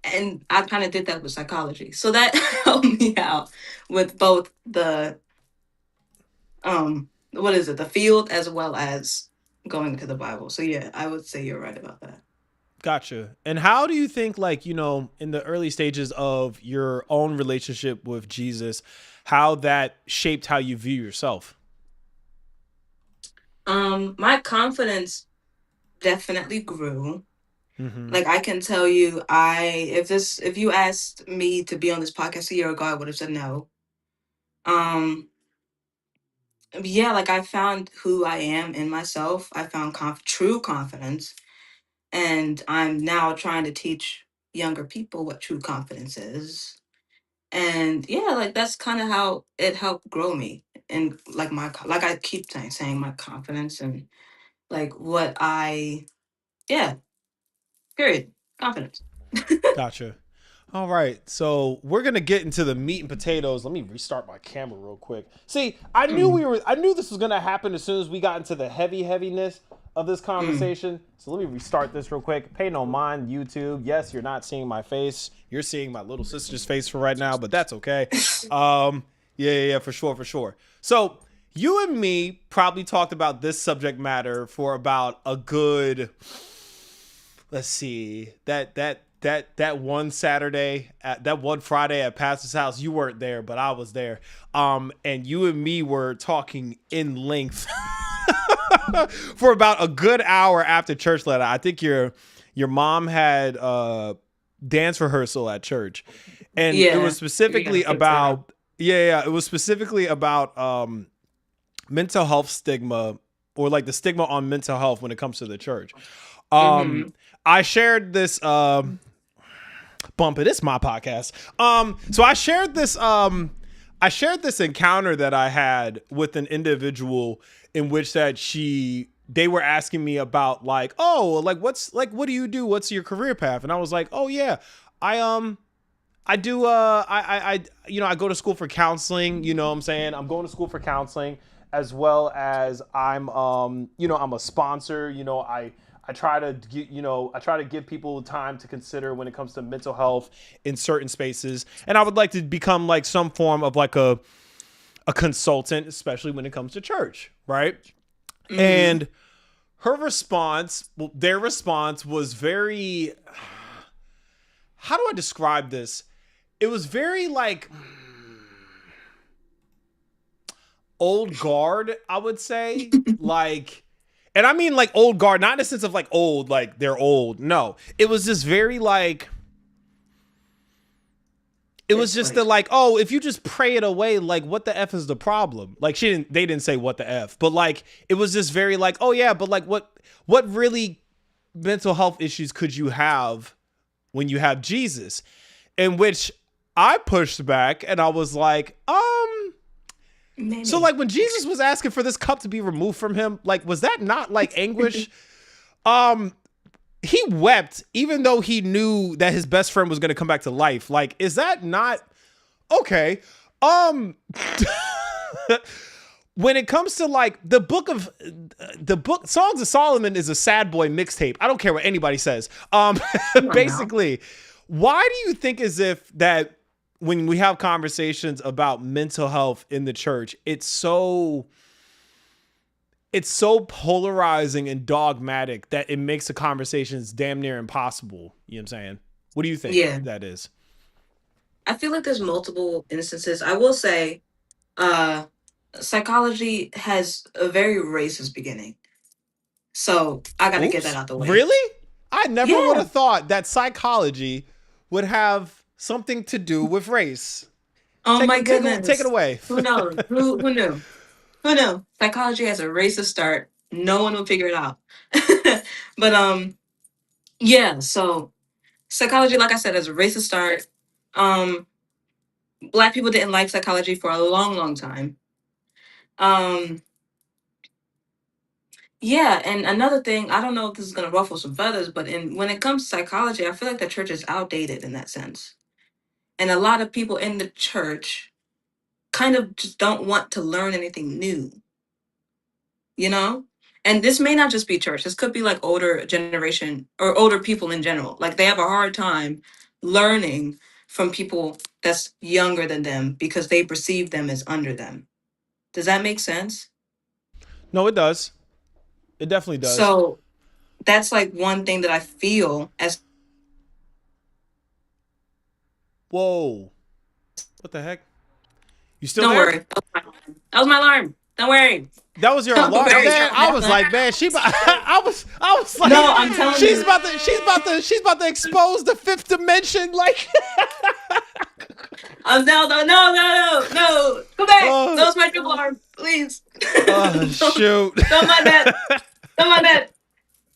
and I kind of did that with psychology. So that helped me out with both the what is it, the field as well as going to the Bible. So yeah, I would say you're right about that. Gotcha. And how do you think, like, in the early stages of your own relationship with Jesus, how that shaped how you view yourself? My confidence definitely grew. Mm-hmm. Like I can tell you, if you asked me to be on this podcast a year ago, I would have said no. Um, yeah, like I found who I am in myself. I found true confidence, and I'm now trying to teach younger people what true confidence is. And yeah, like that's kind of how it helped grow me, and like like I keep saying my confidence and like what I yeah, period, confidence. Gotcha. All right, so we're gonna get into the meat and potatoes. Let me restart my camera real quick. See, Mm, I knew this was gonna happen as soon as we got into the heaviness of this mm. conversation. So let me restart this real quick. Pay no mind, YouTube. Yes, you're not seeing my face. You're seeing my little sister's face for right now, but that's okay. Yeah, for sure, for sure. So you and me probably talked about this subject matter for about a good, let's see, that one Saturday, that one Friday at Pastor's house. You weren't there, but I was there. And you and me were talking in length for about a good hour after church let out. I think your mom had dance rehearsal at church, and it was Yeah, we gotta specifically fix that up. about yeah, it was specifically about mental health stigma, or like the stigma on mental health when it comes to the church. Um, Mm-hmm. I shared this bump it. It's my podcast. So I shared this encounter that I had with an individual in which they were asking me about, like, oh, like what do you do? What's your career path? And I was like, oh yeah, I do I go to school for counseling, you know what I'm saying? I'm going to school for counseling, as well as I'm a sponsor, I try to give people time to consider when it comes to mental health in certain spaces, and I would like to become like some form of like a consultant, especially when it comes to church, right? Mm-hmm. And their response was very, how do I describe this? It was very like old guard, I would say. Like, and I mean like old guard, not in the sense of like old, like they're old. No, it was just very like, it was It's just the like like, oh, if you just pray it away, like what the F is the problem? Like they didn't say what the F, but like it was just very like, oh yeah, but like what really mental health issues could you have when you have Jesus? In which I pushed back and I was like, so maybe. like when Jesus was asking for this cup to be removed from him, like was that not like anguish? Um he wept even though he knew that his best friend was going to come back to life. Like is that not okay? Um when it comes to like the book Songs of Solomon is a sad boy mixtape. I don't care what anybody says. Come on now. Basically, why do you think as if that when we have conversations about mental health in the church, it's so polarizing and dogmatic that it makes the conversations damn near impossible? You know what I'm saying? What do you think Yeah, that is? I feel like there's multiple instances. I will say, uh, psychology has a very racist beginning. So I got to get that Oops. out the way. Really? I never would Yeah. have thought that psychology would have something to do with race. Oh Take my it, take it goodness. away. Who knows? Who knew? Who knew? Psychology has a racist start. No one will figure it out. But yeah. So psychology, like I said, has a racist start. Um, Black people didn't like psychology for a long, long time. Um, Yeah, and another thing, I don't know if this is gonna ruffle some feathers, but when it comes to psychology, I feel like the church is outdated in that sense. And a lot of people in the church kind of just don't want to learn anything new, you know? And this may not just be church. This could be like older generation or older people in general. Like they have a hard time learning from people that's younger than them because they perceive them as under them. Does that make sense? No, it does. It definitely does. So that's like one thing that I feel as. Whoa. What the heck? You still Don't there? worry. That was my alarm. Don't worry. That was your Don't alarm, worry. man. I was like, man, I was like, No, I'm telling she's you. she's about to expose the fifth dimension, like. Oh, no. Come back. That Oh, was my alarm. Please. oh shoot. Don't mind that. Don't mind that.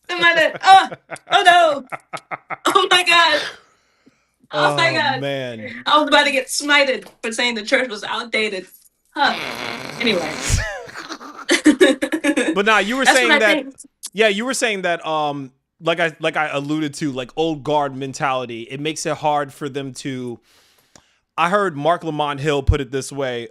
Don't mind that. Oh no. Oh my God. Oh my Oh God. man. I was about to get smited for saying the church was outdated. Huh. Anyway. But now you were That's what saying I that. think. Yeah, you were saying that. Like I alluded to, like old guard mentality. It makes it hard for them to. I heard Mark Lamont Hill put it this way.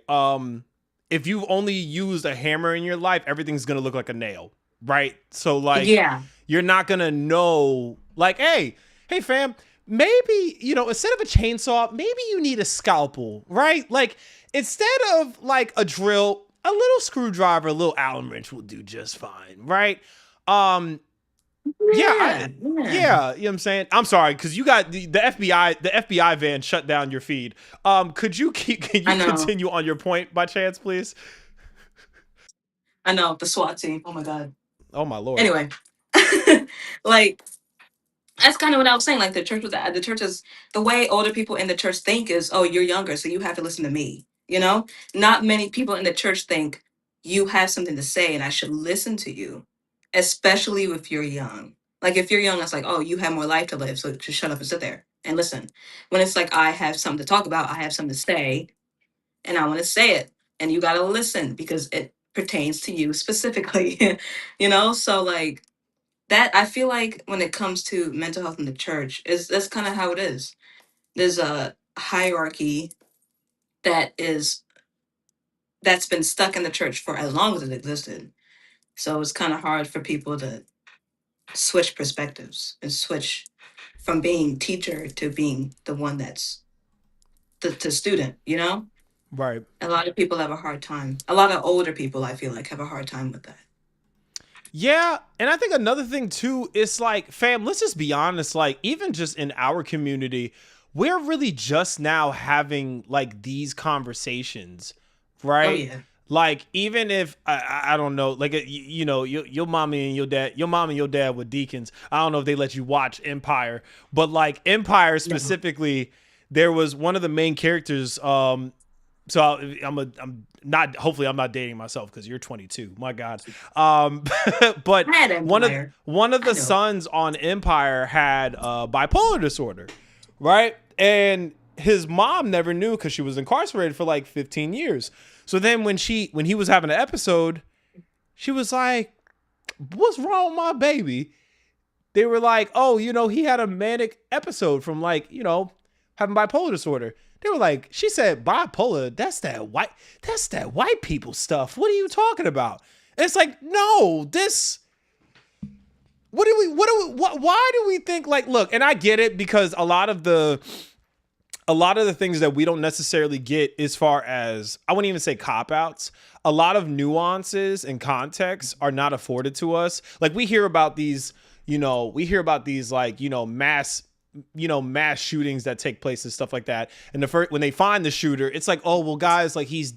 If you've only used a hammer in your life, everything's gonna look like a nail, right? So like, Yeah. you're not gonna know. Like, hey, fam. Maybe, instead of a chainsaw, maybe you need a scalpel, right? Like, instead of like a drill, a little screwdriver, a little Allen wrench will do just fine, right? Yeah, Yeah. you know what I'm saying? I'm sorry, because you got the FBI van shut down your feed. Can you I know. continue on your point by chance, please? I know. The SWAT team. Oh my God. Oh my Lord. Anyway. Like, that's kind of what I was saying. Like the church is the way older people in the church think is, oh, you're younger, so you have to listen to me. You know, not many people in the church think you have something to say and I should listen to you, especially if you're young. Like if you're young, it's like, oh, you have more life to live, so just shut up and sit there and listen. When it's like I have something to talk about, I have something to say, and I want to say it, and you gotta listen because it pertains to you specifically. So like that I feel like when it comes to mental health in the church is that's kind of how it is. There's a hierarchy that is that's been stuck in the church for as long as it existed. So it's kind of hard for people to switch perspectives and switch from being teacher to being the one that's the student. Right. A lot of people have a hard time. A lot of older people I feel like have a hard time with that. Yeah, and I think another thing too is like, fam, let's just be honest, like even just in our community, we're really just now having like these conversations, Oh right? yeah. Like even if I don't know, like your mommy and your mom and your dad were deacons. I don't know if they let you watch Empire, but like Empire No. specifically, there was one of the main characters. So I'm not. Hopefully, I'm not dating myself because you're 22. My God. But I had one of Empire. one of I the know. sons on Empire had bipolar disorder, right? And his mom never knew because she was incarcerated for like 15 years. So then when he was having an episode, she was like, "What's wrong with my baby?" They were like, "Oh, he had a manic episode from like, having bipolar disorder." They were like, she said, "Bipolar, that's that white people stuff. What are you talking about?" And it's like, no, why do we think like, look, and I get it because a lot of the things that we don't necessarily get as far as, I wouldn't even say cop outs, a lot of nuances and context are not afforded to us. Like we hear about these like, mass shootings that take place and stuff like that. And when they find the shooter, it's like, oh, well, guys, like he's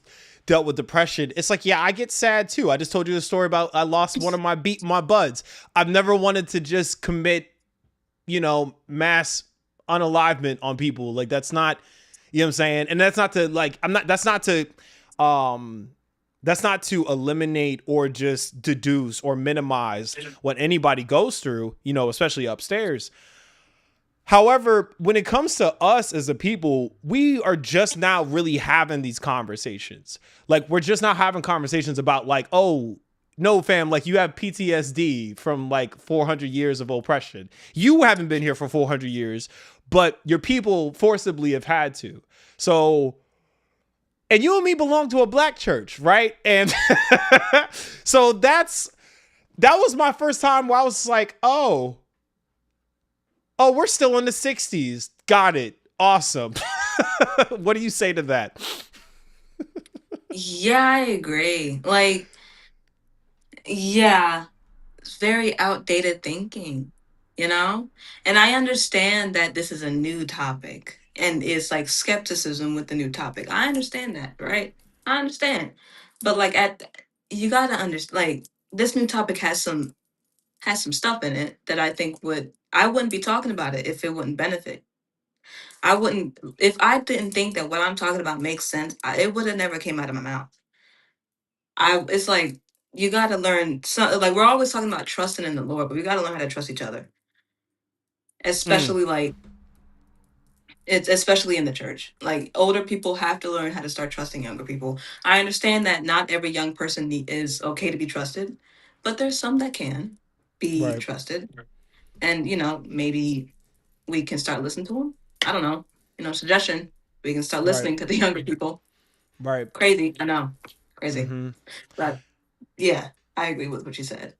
dealt with depression. It's like, yeah, I get sad too. I just told you the story about I lost one of my buds. I've never wanted to just commit, mass unalivement on people. Like that's not, you know what I'm saying? And that's not to like, that's not to eliminate or just deduce or minimize what anybody goes through, especially upstairs. However, when it comes to us as a people, we are just now really having these conversations. Like we're just now having conversations about like, oh, no, fam, like you have PTSD from like 400 years of oppression. You haven't been here for 400 years, but your people forcibly have had to. So, and you and me belong to a black church, right? And so that was my first time where I was like, oh, we're still in the 60s. Got it. Awesome. What do you say to that? Yeah, I agree. Like, yeah, it's very outdated thinking, you know? And I understand that this is a new topic and it's like skepticism with the new topic. I understand that, right? I understand. But like you gotta understand, like, this new topic has some stuff in it that I think I wouldn't be talking about it if it wouldn't benefit. I wouldn't, if I didn't think that what I'm talking about makes sense, it would have never came out of my mouth. It's like, you got to learn. So, like, we're always talking about trusting in the Lord, but we got to learn how to trust each other, Mm, especially like it's especially in the church. Like, older people have to learn how to start trusting younger people. I understand that not every young person is okay to be trusted, but there's some that can be right, trusted, and maybe we can start listening to them. I don't know. Suggestion. We can start right, listening to the younger people. right. Crazy. I know. Crazy. Mm-hmm. But yeah, I agree with what you said.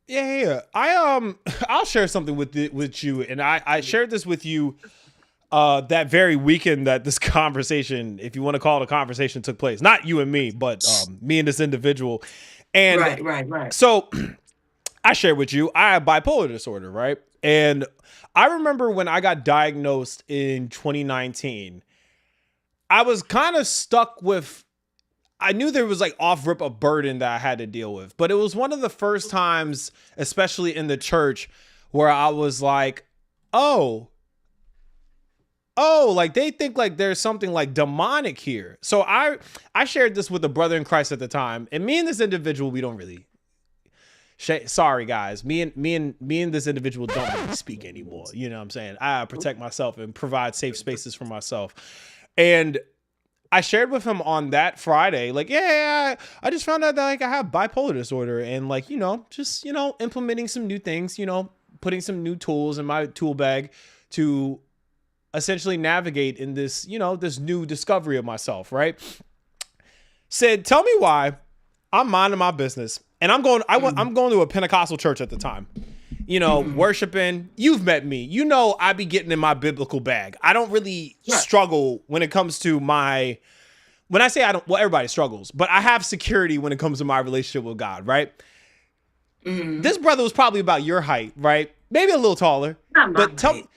Yeah. I'll share something with you, and I shared this with you that very weekend that this conversation, if you want to call it a conversation, took place. Not you and me, but me and this individual. And Right. so I shared with you, I have bipolar disorder, right? And I remember when I got diagnosed in 2019, I was kind of stuck with, I knew there was like off rip a burden that I had to deal with, but it was one of the first times, especially in the church, where I was like, like they think like there's something like demonic here. So I shared this with a brother in Christ at the time, and me and this individual, we don't really, sorry guys, me and this individual don't really speak anymore. You know what I'm saying? I protect myself and provide safe spaces for myself. And I shared with him on that Friday, like, yeah, I just found out that like I have bipolar disorder, and like, just, implementing some new things, putting some new tools in my tool bag to essentially navigate in this, this new discovery of myself, right? Said, tell me why I'm minding my business. And I'm going to a Pentecostal church at the time, worshiping. You've met me, I be getting in my biblical bag. I don't really struggle when it comes to when I say I don't, well, everybody struggles, but I have security when it comes to my relationship with God, right? Mm-hmm. This brother was probably about your height, right? Maybe a little taller. Not my But height.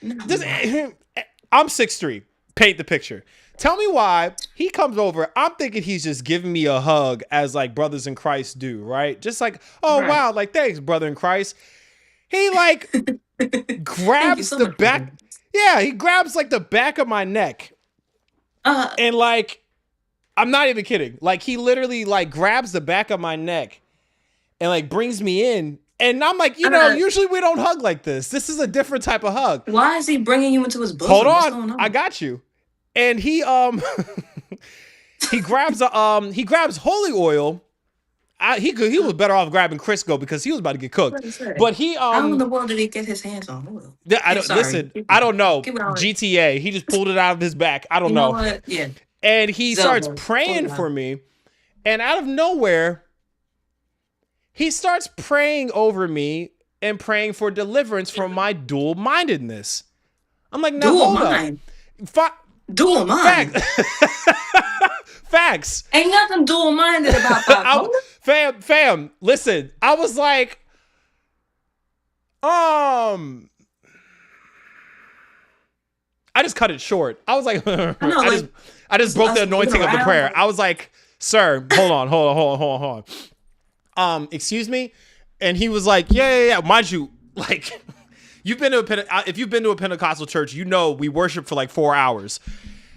I'm 6'3". Paint the picture. Tell me why he comes over. I'm thinking he's just giving me a hug as like brothers in Christ do, right? Just like, oh, Right. wow, like, thanks, brother in Christ. He like grabs so the much, back. brother. Yeah, he grabs like the back of my neck. And like, I'm not even kidding. Like, he literally like grabs the back of my neck and like brings me in. And I'm like, usually we don't hug like this. This is a different type of hug. Why is he bringing you into his bosom? Hold What's on, going on? I got you. And he he grabs holy oil. He was better off grabbing Crisco because he was about to get cooked. But he how in the world did he get his hands on oil? I don't listen. I don't know. GTA. He just pulled it out of his back. I don't know. What? Yeah. And he starts Zelda. praying for me, and out of nowhere, he starts praying over me and praying for deliverance from my dual-mindedness. I'm like, now hold up. Dual mind. Facts. Ain't nothing dual-minded about bipolar. Fam, listen. I was like, I just cut it short. I was like, I just broke the anointing of the prayer. I was like, sir, hold on. Excuse me? And he was like, yeah. Mind you, like, if you've been to a Pentecostal church, we worship for like 4 hours.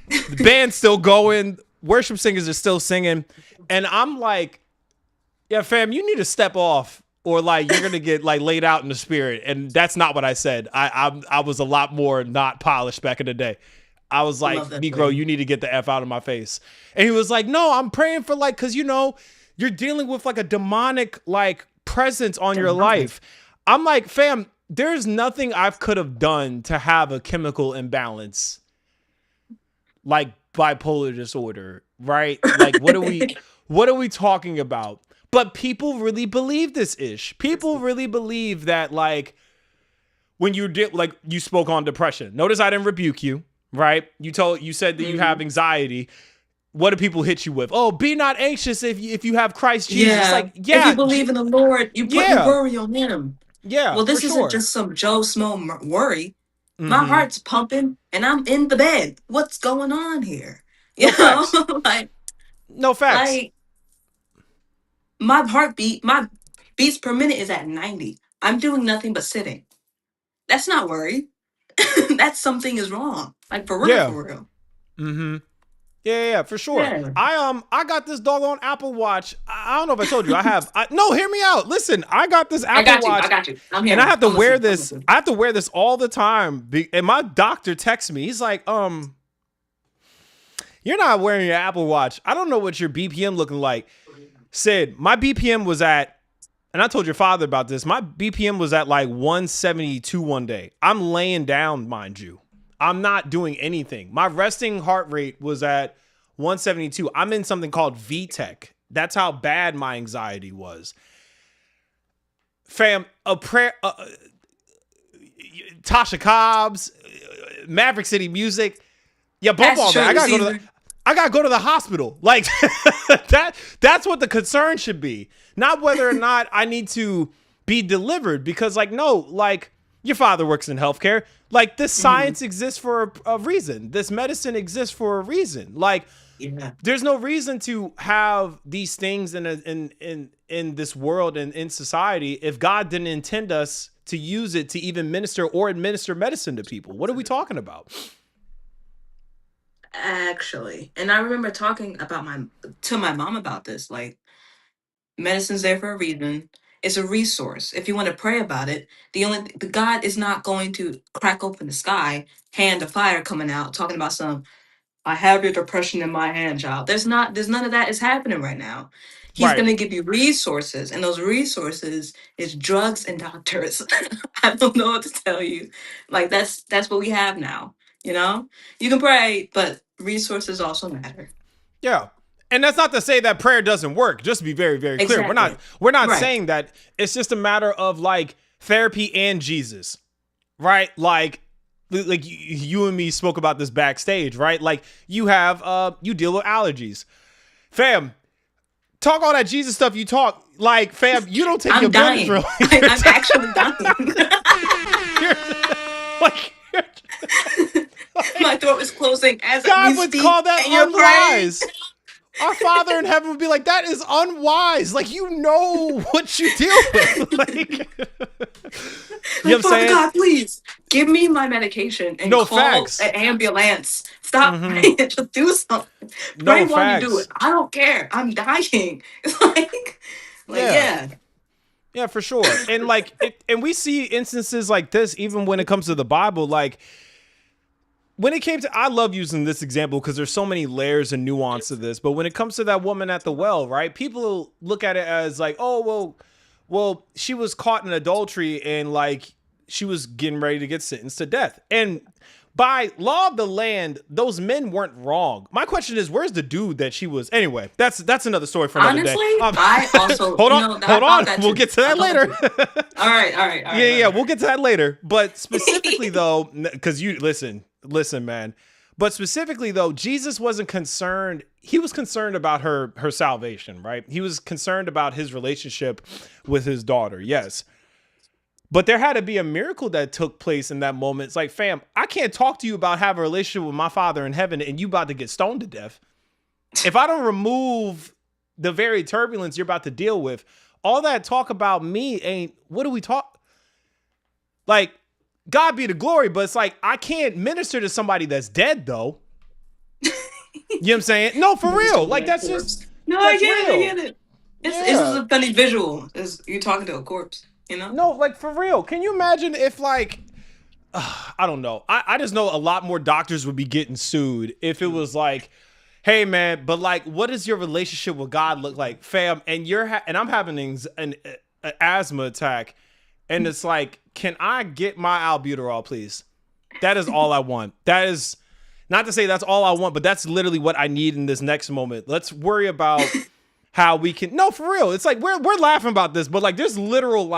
The band's still going. Worship singers are still singing. And I'm like, yeah, fam, you need to step off or like you're going to get like laid out in the spirit. And that's not what I said. I was a lot more not polished back in the day. I was like, Negro, you need to get the F out of my face. And he was like, no, I'm praying for like, cause you're dealing with like a demonic like presence on your There's nothing. life. I'm like, fam, there's nothing I could have done to have a chemical imbalance like bipolar disorder, right? Like, what are we talking about? But people really believe this ish. People really believe that, like, when you did, like, you spoke on depression. Notice I didn't rebuke you, right? You said that you have anxiety. What do people hit you with? Oh, be not anxious if you have Christ Jesus. Yeah. Like, If yeah, you believe in the Lord, you put your yeah, worry on him. yeah, Well, for this isn't sure. just some Joe Smo worry. My Mm-hmm. heart's pumping and I'm in the bed. What's going on here? You No know, facts. like No facts. like my heartbeat, my beats per minute is at 90. I'm doing nothing but sitting. That's not worry. That's something is wrong. Like for real, Yeah. for real. Mm-hmm. Yeah, for sure. Yeah. I got this doggone Apple Watch. I don't know if I told you. No, hear me out. Listen, I got this Apple Watch. I got you. I'm here. And I have to I'm wear listening, I'm this. listening. I have to wear this all the time. And my doctor texts me. He's like, you're not wearing your Apple Watch. I don't know what your BPM looking like. Sid, my BPM was at, and I told your father about this. My BPM was at like 172 one day. I'm laying down, mind you. I'm not doing anything. My resting heart rate was at 172. I'm in something called VTech. That's how bad my anxiety was. Fam, a prayer, Tasha Cobbs, Maverick City Music. Yeah, bump all that. I gotta go to the hospital. Like that's what the concern should be. Not whether or not I need to be delivered, because like, no, like your father works in healthcare. Like this science exists for a reason. This medicine exists for a reason. Like there's no reason to have these things in this world and in society if God didn't intend us to use it to even minister or administer medicine to people. What are we talking about? Actually, and I remember talking about to my mom about this. Like, medicine's there for a reason. It's a resource. If you want to pray about it, the God is not going to crack open the sky, hand of fire coming out, talking about some I have your depression in my hand, child. There's none of that is happening right now. He's Right. gonna give you resources, and those resources is drugs and doctors. I don't know what to tell you. Like that's what we have now. You know? You can pray, but resources also matter. Yeah. And that's not to say that prayer doesn't work. Just to be very, very clear. Exactly. We're not Right. saying that. It's just a matter of like therapy and Jesus. Right? Like you and me spoke about this backstage, right? Like you deal with allergies. Fam, talk all that Jesus stuff you talk. Like, fam, you don't take I'm your dying. Benadryl. I'm actually dying. My throat is closing as God we would speak, call that and you're praying. unwise. Our Father in heaven would be like, that is unwise. Like, you know what you deal with. Like, you know what I'm Father saying? God, please give me my medication and No call facts. an ambulance. Stop praying. Just do something. No Pray while you do facts. it. I don't care. I'm dying. It's like yeah. Yeah, for sure. And like, and we see instances like this even when it comes to the Bible. Like, when it came to, I love using this example because there's so many layers and nuance to this. But when it comes to that woman at the well, right? People look at it as like, oh, well, she was caught in adultery and like she was getting ready to get sentenced to death. And by law of the land, those men weren't wrong. My question is, where's the dude that she was? Anyway, that's another story for another Honestly, day. I also hold on. We'll get to that later. All right. Yeah, we'll get to that later. But specifically though, because you listen, man. But specifically though, Jesus wasn't concerned. He was concerned about her salvation, right? He was concerned about his relationship with his daughter. Yes. But there had to be a miracle that took place in that moment. It's like, fam, I can't talk to you about having a relationship with my Father in heaven and you about to get stoned to death. If I don't remove the very turbulence you're about to deal with, all that talk about me ain't, what do we talk? Like, God be the glory, but it's like, I can't minister to somebody that's dead though. You know what I'm saying? No, for real. Like, that's just, no, I that's get real. it. It's a funny visual. You're talking to a corpse, you know? No, like for real. Can you imagine if like, I don't know. I just know a lot more doctors would be getting sued if it was like, hey man, but like, what does your relationship with God look like, fam? And and I'm having an asthma attack, and it's like, can I get my albuterol, please? That is all I want. That is not to say that's all I want, but that's literally what I need in this next moment. Let's worry about how we can. No, for real. It's like we're laughing about this, but like there's literal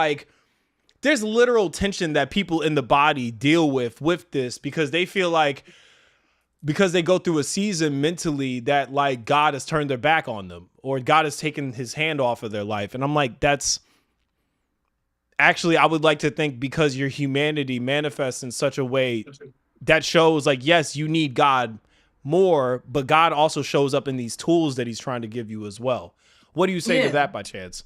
tension that people in the body deal with this, because they feel like, because they go through a season mentally that like God has turned their back on them, or God has taken his hand off of their life. And I'm like, that's actually, I would like to think, because your humanity manifests in such a way that shows like, yes, you need God more, but God also shows up in these tools that he's trying to give you as well. What do you say to that by chance?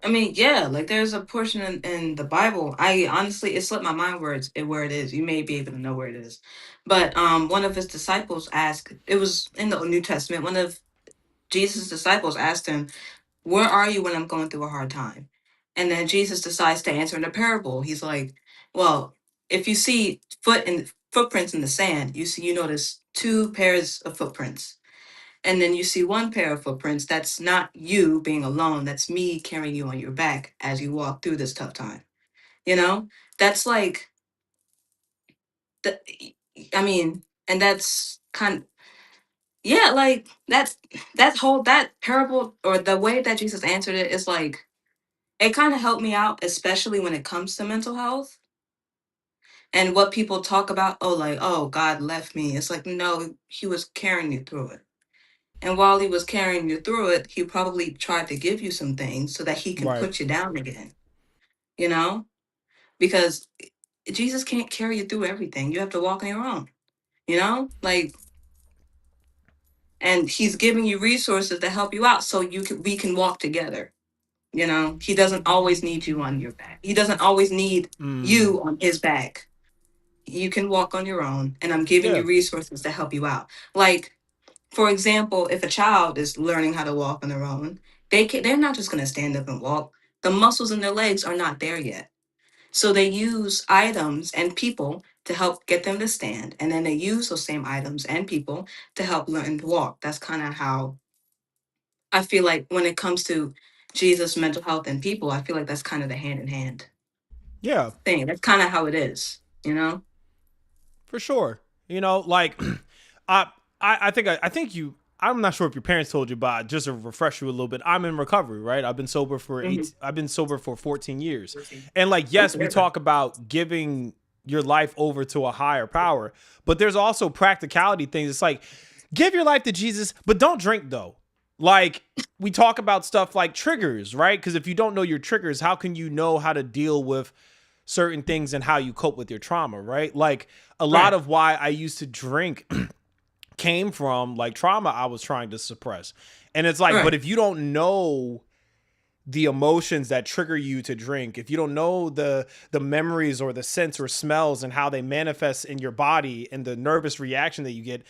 I mean, yeah, like there's a portion in the Bible. I honestly, it slipped my mind where it is. You may be able to know where it is, but one of his disciples asked. It was in the New Testament. One of Jesus' disciples asked him, "Where are you when I'm going through a hard time?" And then Jesus decides to answer in a parable. He's like, "Well, if you see footprints in the sand, you notice two pairs of footprints." And then you see one pair of footprints. That's not you being alone. That's me carrying you on your back as you walk through this tough time. You know, that's like the. I mean, and that's yeah, like that parable, or the way that Jesus answered it, is like, it kind of helped me out, especially when it comes to mental health and what people talk about. Oh, like, oh, God left me. It's like, no, he was carrying you through it. And while he was carrying you through it, he probably tried to give you some things so that he can Right. put you down again, you know? Because Jesus can't carry you through everything. You have to walk on your own, you know? Like, and he's giving you resources to help you out so we can walk together. You know, he doesn't always need you on your back. He doesn't always need Mm, you on his back. You can walk on your own, and I'm giving yeah. you resources to help you out. Like, for example, if a child is learning how to walk on their own, they're not just going to stand up and walk. The muscles in their legs are not there yet. So they use items and people to help get them to stand, and then they use those same items and people to help learn to walk. That's kind of how I feel like when it comes to Jesus, mental health, and people, I feel like that's kind of the hand in hand Yeah, thing. That's kind of how it is, you know? for sure. You know, like I I think you, I'm not sure if your parents told you, but just to refresh you a little bit, I'm in recovery, right? Mhm. I've been sober for 14 years. And like, yes, we talk about giving your life over to a higher power, but there's also practicality things. It's like, give your life to Jesus, but don't drink though. Like, we talk about stuff like triggers, right? Because if you don't know your triggers, how can you know how to deal with certain things and how you cope with your trauma, right? Like, a lot Right, of why I used to drink came from like trauma I was trying to suppress. And it's like, but right, if you don't know the emotions that trigger you to drink, if you don't know the memories or the scents or smells and how they manifest in your body and the nervous reaction that you get,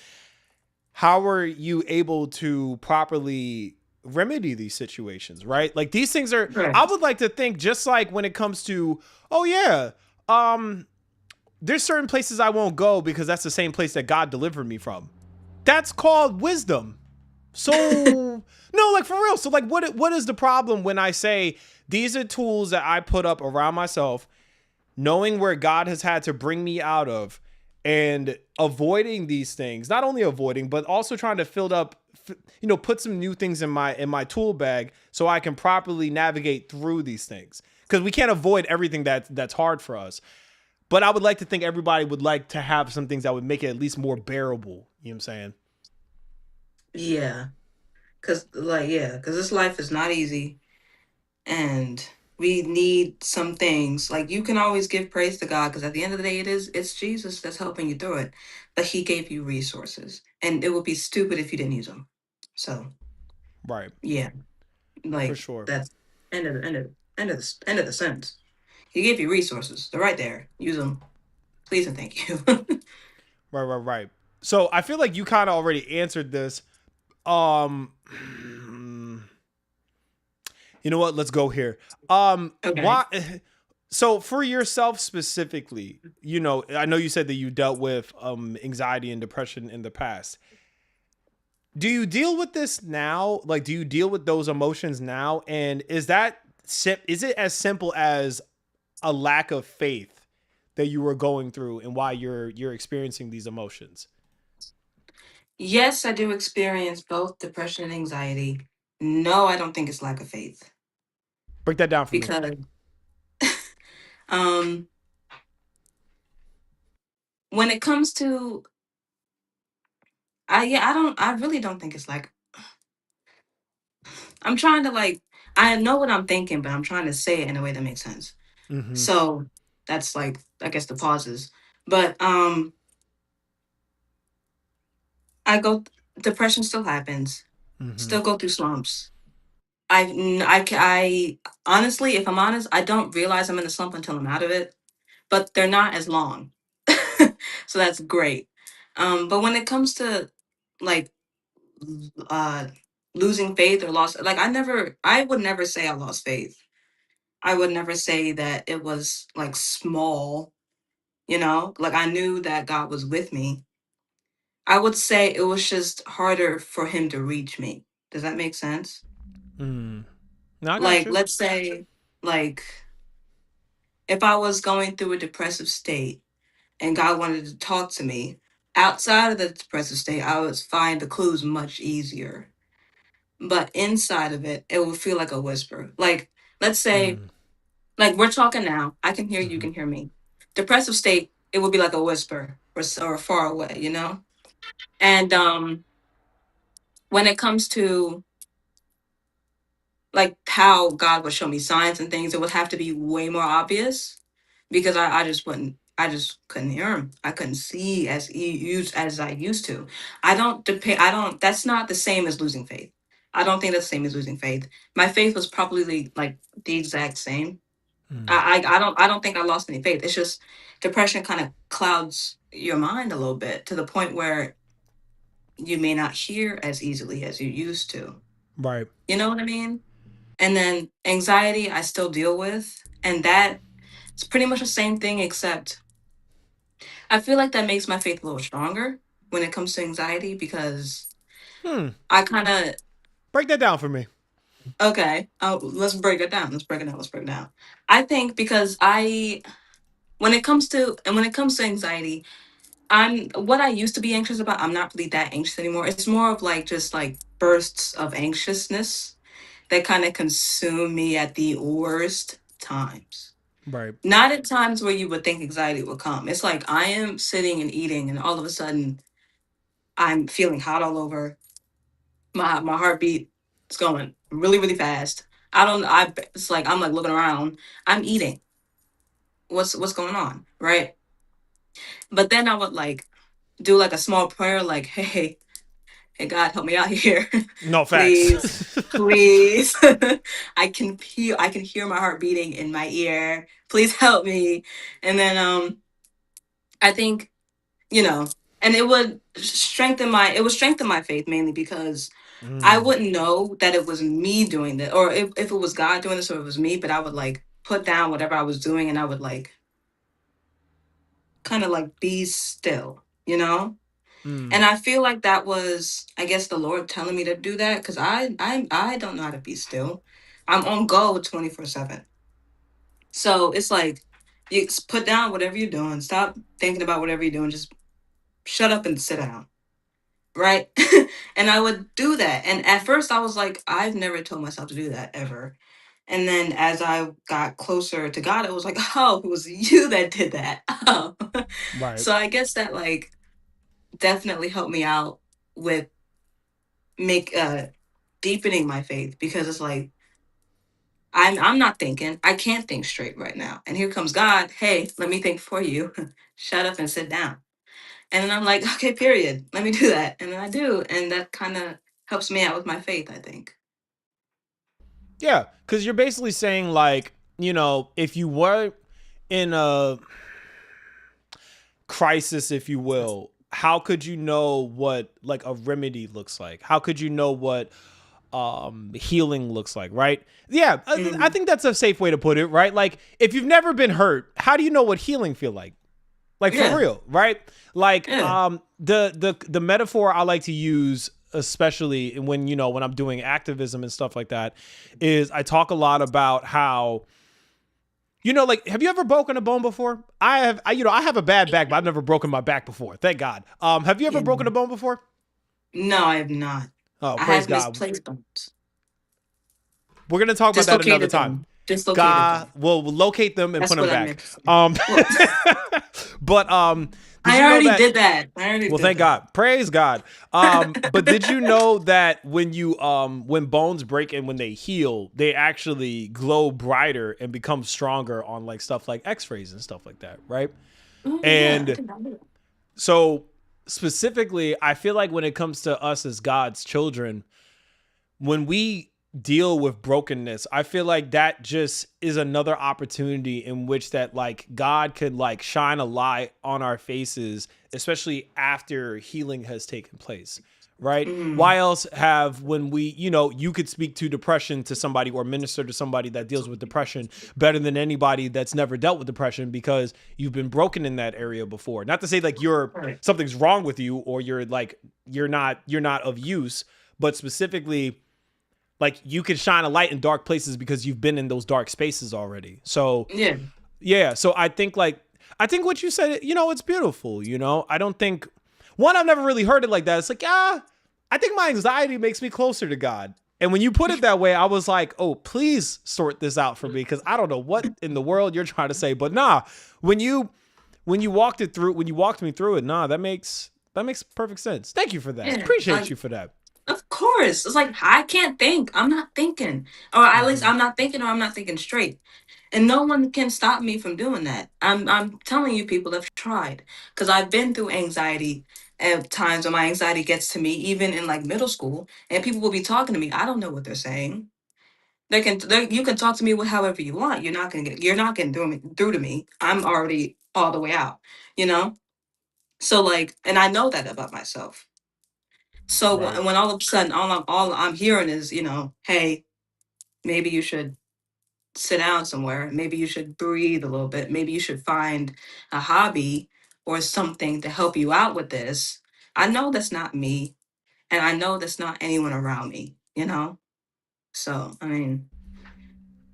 how are you able to properly remedy these situations, right? Like, these things are, right. I would like to think, just like when it comes to, oh yeah, um there's certain places I won't go because that's the same place that God delivered me from. That's called wisdom. So no, like, for real. So like, what is the problem when I say these are tools that I put up around myself, knowing where God has had to bring me out of, and avoiding these things, not only avoiding, but also trying to fill up, put some new things in my tool bag so I can properly navigate through these things. Because we can't avoid everything that's hard for us. But I would like to think everybody would like to have some things that would make it at least more bearable. You know what I'm saying? Yeah. Because this life is not easy, and we need some things. Like, you can always give praise to God, because at the end of the day, it's Jesus that's helping you through it. But he gave you resources, and it would be stupid if you didn't use them. So, Right. yeah, For like, sure. that's end of the sentence. He gave you resources. They're right there. Use them, please and thank you. Right, right, right. So I feel like you kind of already answered this. Um, you know what? Let's go here. Okay. Why? So for yourself specifically, I know you said that you dealt with anxiety and depression in the past. Do you deal with this now? Like, do you deal with those emotions now? And is that is it as simple as a lack of faith that you were going through and why you're experiencing these emotions? Yes, I do experience both depression and anxiety. No, I don't think it's lack of faith Break that down for me. because um when it comes to I really don't think it's like I'm trying to like I know what I'm thinking, but I'm trying to say it in a way that makes sense. Mm-hmm. So that's like I guess the pauses. But I go depression still happens. Mm-hmm. Still go through slumps. I honestly, if I'm honest, I don't realize I'm in a slump until I'm out of it, but they're not as long. So that's great. But when it comes to like uh losing faith or lost, like I would never say I lost faith. I would never say that it was like small, like I knew that God was with me. I would say it was just harder for him to reach me. Does that make sense? Mm. No, I got Like, you. let's say, like, if I was going through a depressive state and God wanted to talk to me outside of the depressive state, I would find the clues much easier. But inside of it, it would feel like a whisper. Like, let's say, Mm. like, we're talking now. I can hear you, you Mm-hmm. can hear me. Depressive state, it would be like a whisper or far away, And when it comes to like how God would show me signs and things, it would have to be way more obvious because I just couldn't hear him. I couldn't see as I used to. I don't that's not the same as losing faith. I don't think that's the same as losing faith. My faith was probably like the exact same. Mm. I don't think I lost any faith. It's just depression kind of clouds your mind a little bit to the point where you may not hear as easily as you used to. Right. You know what I mean? And then anxiety, I still deal with. And that it's pretty much the same thing, except I feel like that makes my faith a little stronger when it comes to anxiety because Hmm. I kind of, Break that down for me. okay, let's break it down. Let's break it down. I think because when it comes to anxiety, what I used to be anxious about, I'm not really that anxious anymore. It's more of like just like bursts of anxiousness that kind of consume me at the worst times. Right. Not at times where you would think anxiety would come. It's like I am sitting and eating, and all of a sudden I'm feeling hot all over. My heartbeat is going really really fast. I don't. I It's like I'm like looking around. I'm eating. What's going on, right? But then I would like do like a small prayer, like, hey God, help me out here, No please, facts. please. I can hear my heart beating in my ear. Please help me. And then I think and it would strengthen my faith mainly because I Mm. wouldn't know that it was me doing this or if it was God doing this or it was me, but I would like put down whatever I was doing and I would like kind of like be still, Mm. and I feel like that was, I guess, the Lord telling me to do that because I don't know how to be still. I'm on go 24/7. So it's like put down whatever you're doing, stop thinking about whatever you're doing, just shut up and sit down, right? And I would do that. And at first I was like, I've never told myself to do that ever. And then as I got closer to God, it was like, oh, it was you that did that. Oh. Right. So I guess that like definitely helped me out with make deepening my faith because it's like I'm not thinking. I can't think straight right now. And here comes God. Hey, let me think for you. Shut up and sit down. And then I'm like, okay, period. Let me do that. And then I do. And that kind of helps me out with my faith, I think. Yeah, because you're basically saying like, if you were in a crisis, if you will, how could you know what like a remedy looks like? How could you know what healing looks like, right? Yeah, I Mm, think that's a safe way to put it, right? Like if you've never been hurt, how do you know what healing feel like? Like for yeah. real, right? Like Yeah. the metaphor I like to use especially when when I'm doing activism and stuff like that, is I talk a lot about how like, have you ever broken a bone before? I have a bad back, but I've never broken my back before. Thank God. Have you ever Yeah. broken a bone before? No, I have not. Oh, I praise have God. misplaced bones. We're gonna talk about that another Dislocated time. them. Dislocated God, them. we'll locate them and put That's them what I back. meant to say. Um, Well, but did I you know already that? did that. I already Well, did thank that. God. Praise God. But did you know that when bones break and when they heal, they actually glow brighter and become stronger on like stuff like X-rays and stuff like that, right? Oh yeah, I And did not know that. so specifically, I feel like when it comes to us as God's children, when we deal with brokenness, I feel like that just is another opportunity in which that like God could like shine a light on our faces, especially after healing has taken place. Right? Mm, Why else have when we, you could speak to depression to somebody or minister to somebody that deals with depression better than anybody that's never dealt with depression because you've been broken in that area before. Not to say like right. something's wrong with you or you're not of use, but specifically like you can shine a light in dark places because you've been in those dark spaces already. So Yeah. yeah, so I think what you said, it's beautiful. I don't think I've never really heard it like that. It's like, I think my anxiety makes me closer to God. And when you put it that way, I was like, oh, please sort this out for me because I don't know what in the world you're trying to say. But nah, when you when you walked me through it, that makes perfect sense. Thank you for that. Yeah. Appreciate Like, you for that. of course. It's like I can't think. I'm not thinking. Or at least Hmm. I'm not thinking or I'm not thinking straight. And no one can stop me from doing that. I'm telling you, people have tried. Because I've been through anxiety at times when my anxiety gets to me, even in like middle school, and people will be talking to me. I don't know what they're saying. You can talk to me with however you want. You're not getting through to me. I'm already all the way out, you know? So like, and I know that about myself. So Right. when all of a sudden all I'm hearing is, hey, maybe you should sit down somewhere. Maybe you should breathe a little bit. Maybe you should find a hobby or something to help you out with this. I know that's not me, and I know that's not anyone around me. So, I mean,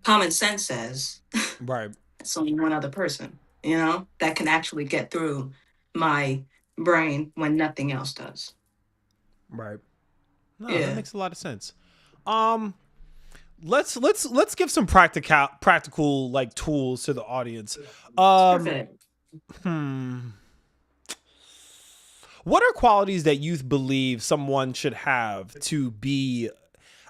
common sense says Right. it's only one other person, that can actually get through my brain when nothing else does. Right. No, that Yeah. makes a lot of sense. Um, let's give some practical like tools to the audience. Um, Perfect. hmm. What are qualities that you believe someone should have to be?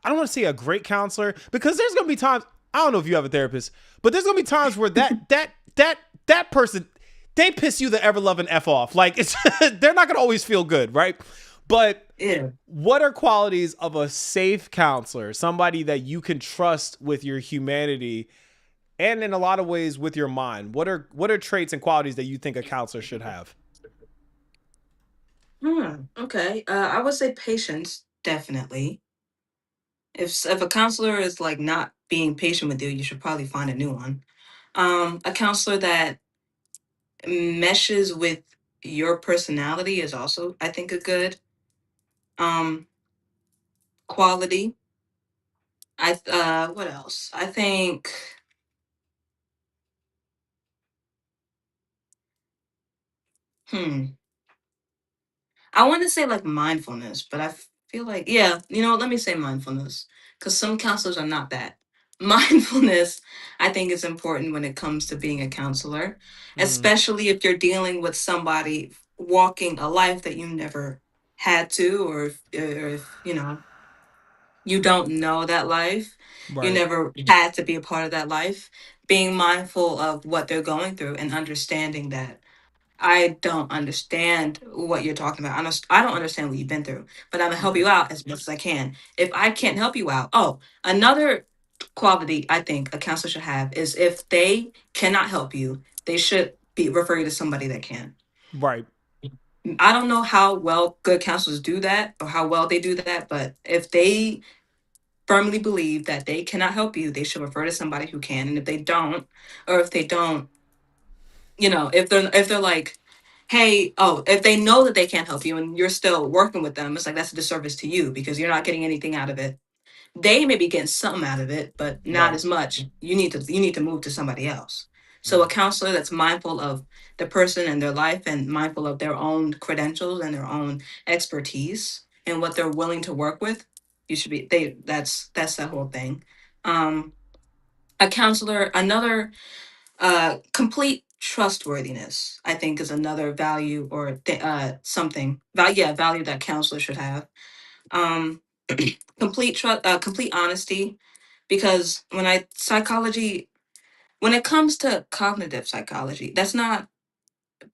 I don't want to say a great counselor because there's gonna be times. I don't know if you have a therapist, but there's gonna be times where that person they piss you the ever loving f off. Like it's they're not gonna always feel good, right? But Yeah. what are qualities of a safe counselor? Somebody that you can trust with your humanity and in a lot of ways with your mind. What are traits and qualities that you think a counselor should have? Okay. I would say patience, definitely. If a counselor is like not being patient with you, you should probably find a new one. A counselor that meshes with your personality is also, I think, a good um quality. What else? I think hmm I want to say like mindfulness, but I feel like, yeah, let me say mindfulness because some counselors are not that. Mindfulness, I think, is important when it comes to being a counselor, Mm, especially if you're dealing with somebody walking a life that you never had to, or if you don't know that life, you right. never had to be a part of that life. Being mindful of what they're going through and understanding that I don't understand what you're talking about. I don't understand what you've been through, but I'm gonna help Right. you out as much as I can. If I can't help you out, oh, another quality I think a counselor should have is if they cannot help you, they should be refer you to somebody that can. Right. I don't know how well good counselors do that or how well they do that, but if they firmly believe that they cannot help you, they should refer to somebody who can. And if they don't, or if they don't, if they're like hey, oh, if they know that they can't help you and you're still working with them, it's like that's a disservice to you because you're not getting anything out of it. They may be getting something out of it, but not Right. as much. You need to move to somebody else. So a counselor that's mindful of the person and their life and mindful of their own credentials and their own expertise and what they're willing to work with, you should be they that's the whole thing. Um a counselor, another complete trustworthiness, I think, is another value or something value that counselors should have. Um complete honesty, because when it comes to cognitive psychology, that's not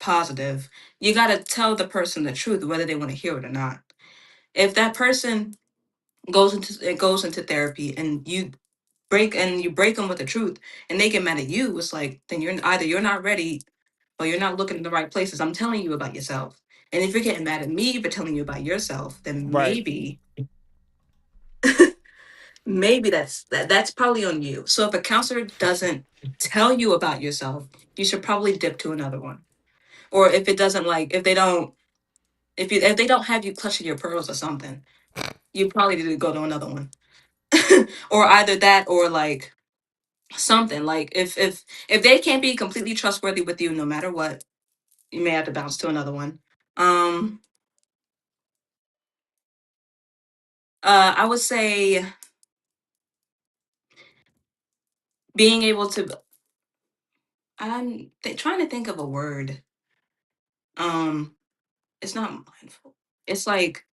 positive. You got to tell the person the truth whether they want to hear it or not. If that person goes into therapy and you break them with the truth and they get mad at you, it's like, then you're not ready or you're not looking in the right places. I'm telling you about yourself. And if you're getting mad at me for telling you about yourself, then Right. maybe that's probably on you. So if a counselor doesn't tell you about yourself, you should probably dip to another one. Or if it doesn't like if they don't have you clutching your pearls or something, you probably need to go to another one. Or either that or like something like if they can't be completely trustworthy with you no matter what, you may have to bounce to another one. Um I would say being able to trying to think of a word. Um it's not mindful. It's like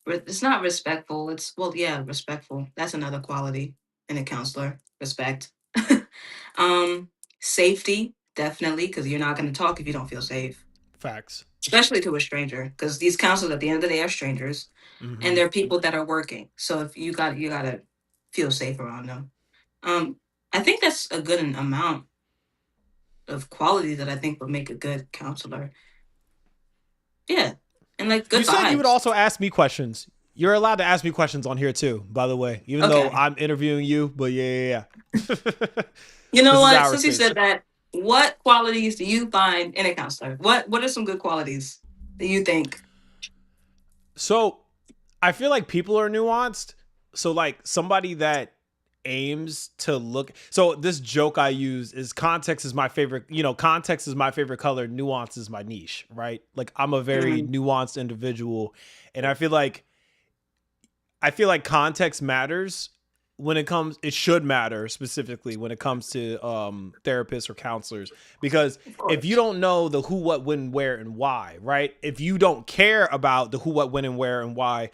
it's not respectful. It's, well, yeah, respectful. That's another quality in a counselor. Respect. um, Safety, definitely, because you're not going to talk if you don't feel safe, Facts. especially to a stranger. Because these counselors, at the end of the day, are strangers, and Hmm. they're people that are working. So if you gotta feel safe around them. Um, I think that's a good amount of quality that I think would make a good counselor. Yeah, and like You good said you would vibes. also ask me questions. You're allowed to ask me questions on here too, by the way, even though Okay. I'm interviewing you. But yeah, yeah, yeah. You know This is what? our Since you space. said that, what qualities do you find in a counselor? What are some good qualities that you think? So I feel like people are nuanced. So like somebody that aims to look, so this joke I use is context is my favorite, context is my favorite color, nuance is my niche, right? Like I'm a very Mm, nuanced individual, and I feel like context matters when it should matter specifically when it comes to therapists or counselors, because of if you course. don't know the who, what, when, where, and why, right? If you don't care about the who, what, when, and where, and why,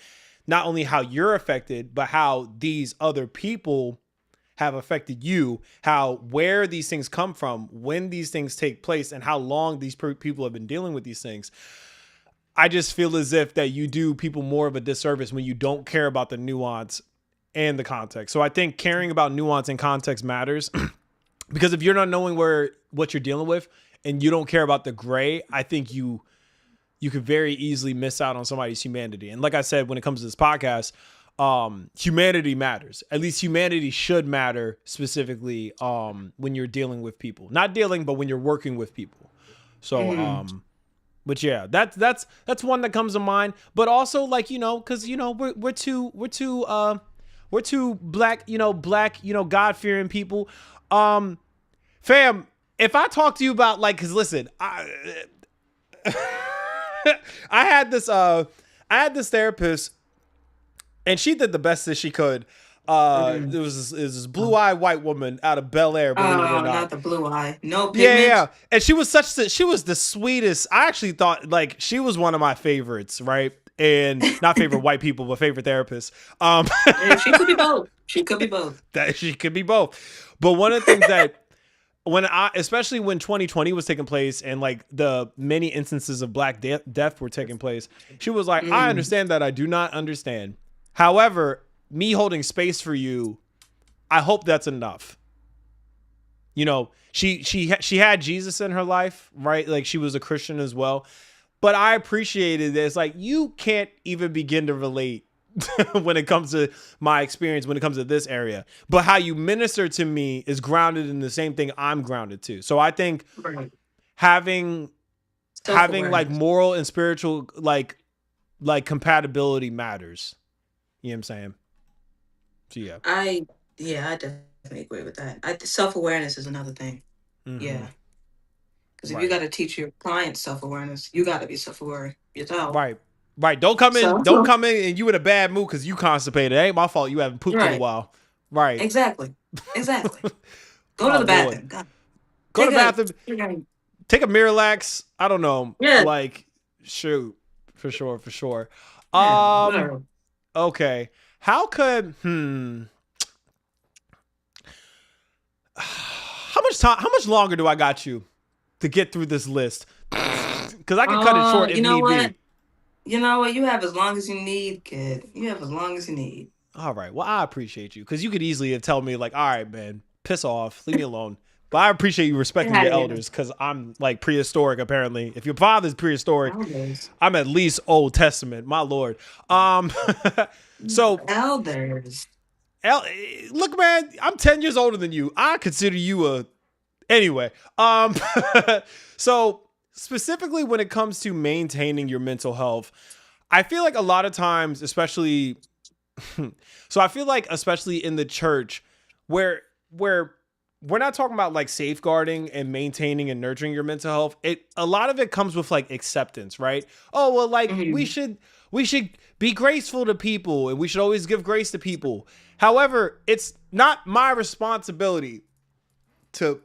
not only how you're affected, but how these other people have affected you, where these things come from, when these things take place, and how long these people have been dealing with these things, I just feel as if that you do people more of a disservice when you don't care about the nuance and the context. So I think caring about nuance and context matters because if you're not knowing what you're dealing with and you don't care about the gray, I think you could very easily miss out on somebody's humanity. And like I said, when it comes to this podcast, humanity matters. At least humanity should matter specifically when you're dealing with people. Not dealing, but when you're working with people. So Hmm. but yeah, that's one that comes to mind. But also, like, because we're two black, God fearing people. Um, Fam, if I talk to you about, like, because listen, I had this therapist, and she did the best that she could. Hmm. It was this blue-eyed white woman out of Bel Air, believe it or Oh, not not. the blue eye. No Yeah, yeah, pigment. yeah. And she was the sweetest. I actually thought like she was one of my favorites, right? And not favorite white people, but favorite therapists. And she could be both. She could be both. That she could be both. But one of the things that especially when 2020 was taking place and like the many instances of black death were taking place, she was like, I Mm. understand that I do not understand. However, me holding space for you, I hope that's enough. She had Jesus in her life, right? Like she was a Christian as well. But I appreciated this. Like you can't even begin to relate when it comes to my experience, when it comes to this area. But how you minister to me is grounded in the same thing I'm grounded to. So I think Right. having having like Self-awareness. moral and spiritual like compatibility matters. You know what I'm saying? So yeah. I definitely agree with that. Self-awareness is another thing. Mm-hmm. Yeah. Because if you Right. got to teach your clients self-awareness, you got to be self-aware yourself. Right. Right. Don't come in. So, Don't come in and you in a bad mood because you constipated. It ain't my fault. You haven't pooped in a right. while. Right. Exactly. Exactly. Go to My the lord. bathroom. God. Go to Take the a, bathroom. take a Take a Miralax. I don't know. yeah, Like, shoot. For sure. For sure. yeah, Um. whatever. Okay. How could how much longer do I got you to get through this list? Because I can cut it short if You know need what? be. You know what? You have as long as you need, kid. You have as long as you need. All right. Well, I appreciate you because you could easily have told me like, all right, man, piss off, leave me alone. But I appreciate you Get respecting out your of here. elders because I'm like prehistoric. Apparently, if your father's prehistoric, Elders. I'm at least Old Testament. My lord. Um. So, Elders. look, man, I'm 10 years older than you. I consider you a anyway. Um. So specifically when it comes to maintaining your mental health, I feel like a lot of times, especially so I feel like especially in the church where we're not talking about like safeguarding and maintaining and nurturing your mental health. A lot of it comes with like acceptance, right? Oh, well, like Mhm. we should be graceful to people and we should always give grace to people. However, it's not my responsibility to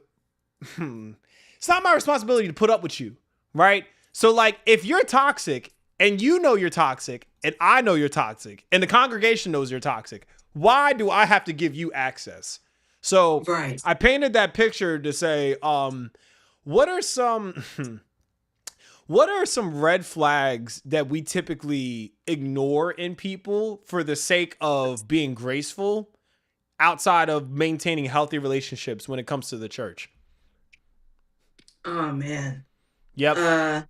it's not my responsibility to put up with you, right? So like if you're toxic and you know you're toxic and I know you're toxic and the congregation knows you're toxic, why do I have to give you access? So Right. I painted that picture to say, what are some what are some red flags that we typically ignore in people for the sake of being graceful outside of maintaining healthy relationships when it comes to the church? Oh man. Yep. Uh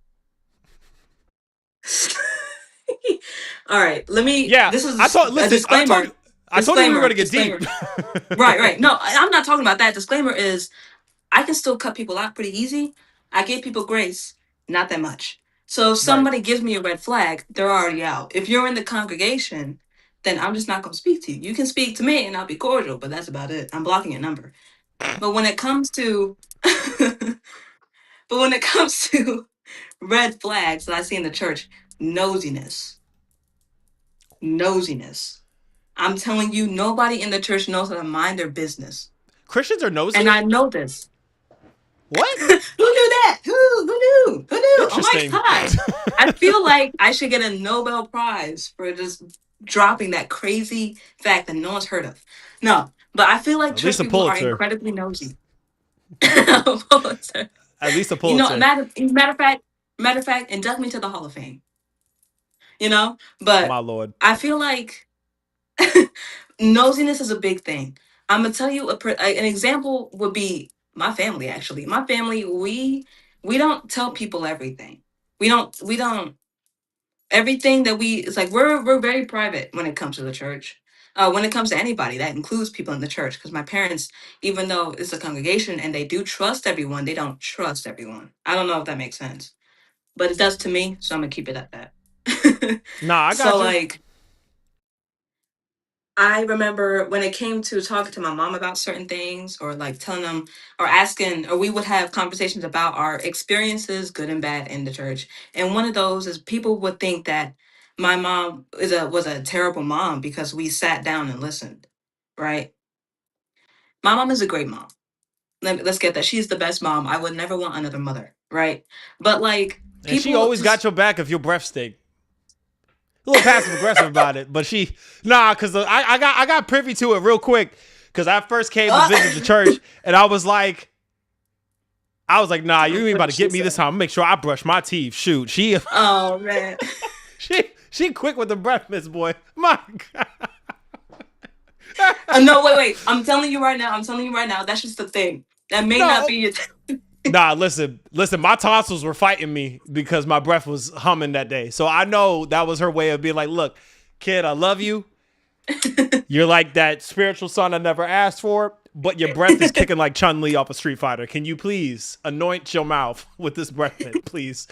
All right. Yeah, This I is told. a Listen, disclaimer. I told you we were Disclaimer. gonna get deep. Disclaimer. Right, right. No, I'm not talking about that. Disclaimer is I can still cut people out pretty easy. I give people grace, not that much. So if Right. somebody gives me a red flag, they're already out. If you're in the congregation, then I'm just not going to speak to you. You can speak to me and I'll be cordial, but that's about it. I'm blocking your number. But when it comes to but when it comes to red flags that I see in the church, nosiness. Nosiness. I'm telling you, nobody in the church knows how to mind their business. Christians are nosy. And I know this. What? Who knew that? Who knew? Who knew? Oh my Interesting. god. I feel like I should get a Nobel Prize for just dropping that crazy fact that no one's heard of. No, but I feel like At church least a people are Pulitzer. incredibly nosy. Pulitzer. At least a You know, Pulitzer. matter of fact, induct me to the Hall of Fame. You know, but My lord. I feel like nosiness is a big thing. I'm gonna tell you an example would be my family. Actually, my family we don't tell people everything. We don't everything that we it's like we're very private when it comes to the church. When it comes to anybody, that includes people in the church. Because my parents, even though it's a congregation and they do trust everyone, they don't trust everyone. I don't know if that makes sense, but it does to me. So I'm gonna keep it at that. Nah, I So got you. like I remember when it came to talking to my mom about certain things or like telling them or asking, or we would have conversations about our experiences, good and bad, in the church. And one of those is people would think that my mom was a terrible mom because we sat down and listened, right? My mom is a great mom. Let's get that. She's the best mom. I would never want another mother, right? But like And she people always got just your back if your breath stink. A little passive aggressive about it, but because I got privy to it real quick because I first came to visit the church and I was like, nah, you ain't what about did to she get me this say? time. I'm make sure I brush my teeth. Shoot, Oh man. she quick with the breath, Miss Boy. My God. No, wait. I'm telling you right now. I'm telling you right now. That's just the thing. That may not No, be your. nah, listen. My tonsils were fighting me because my breath was humming that day. So I know that was her way of being like, look, kid, I love you. You're like that spiritual son I never asked for. but your breath is kicking like Chun Li off a Street Fighter. Can you please anoint your mouth with this breath mint, please?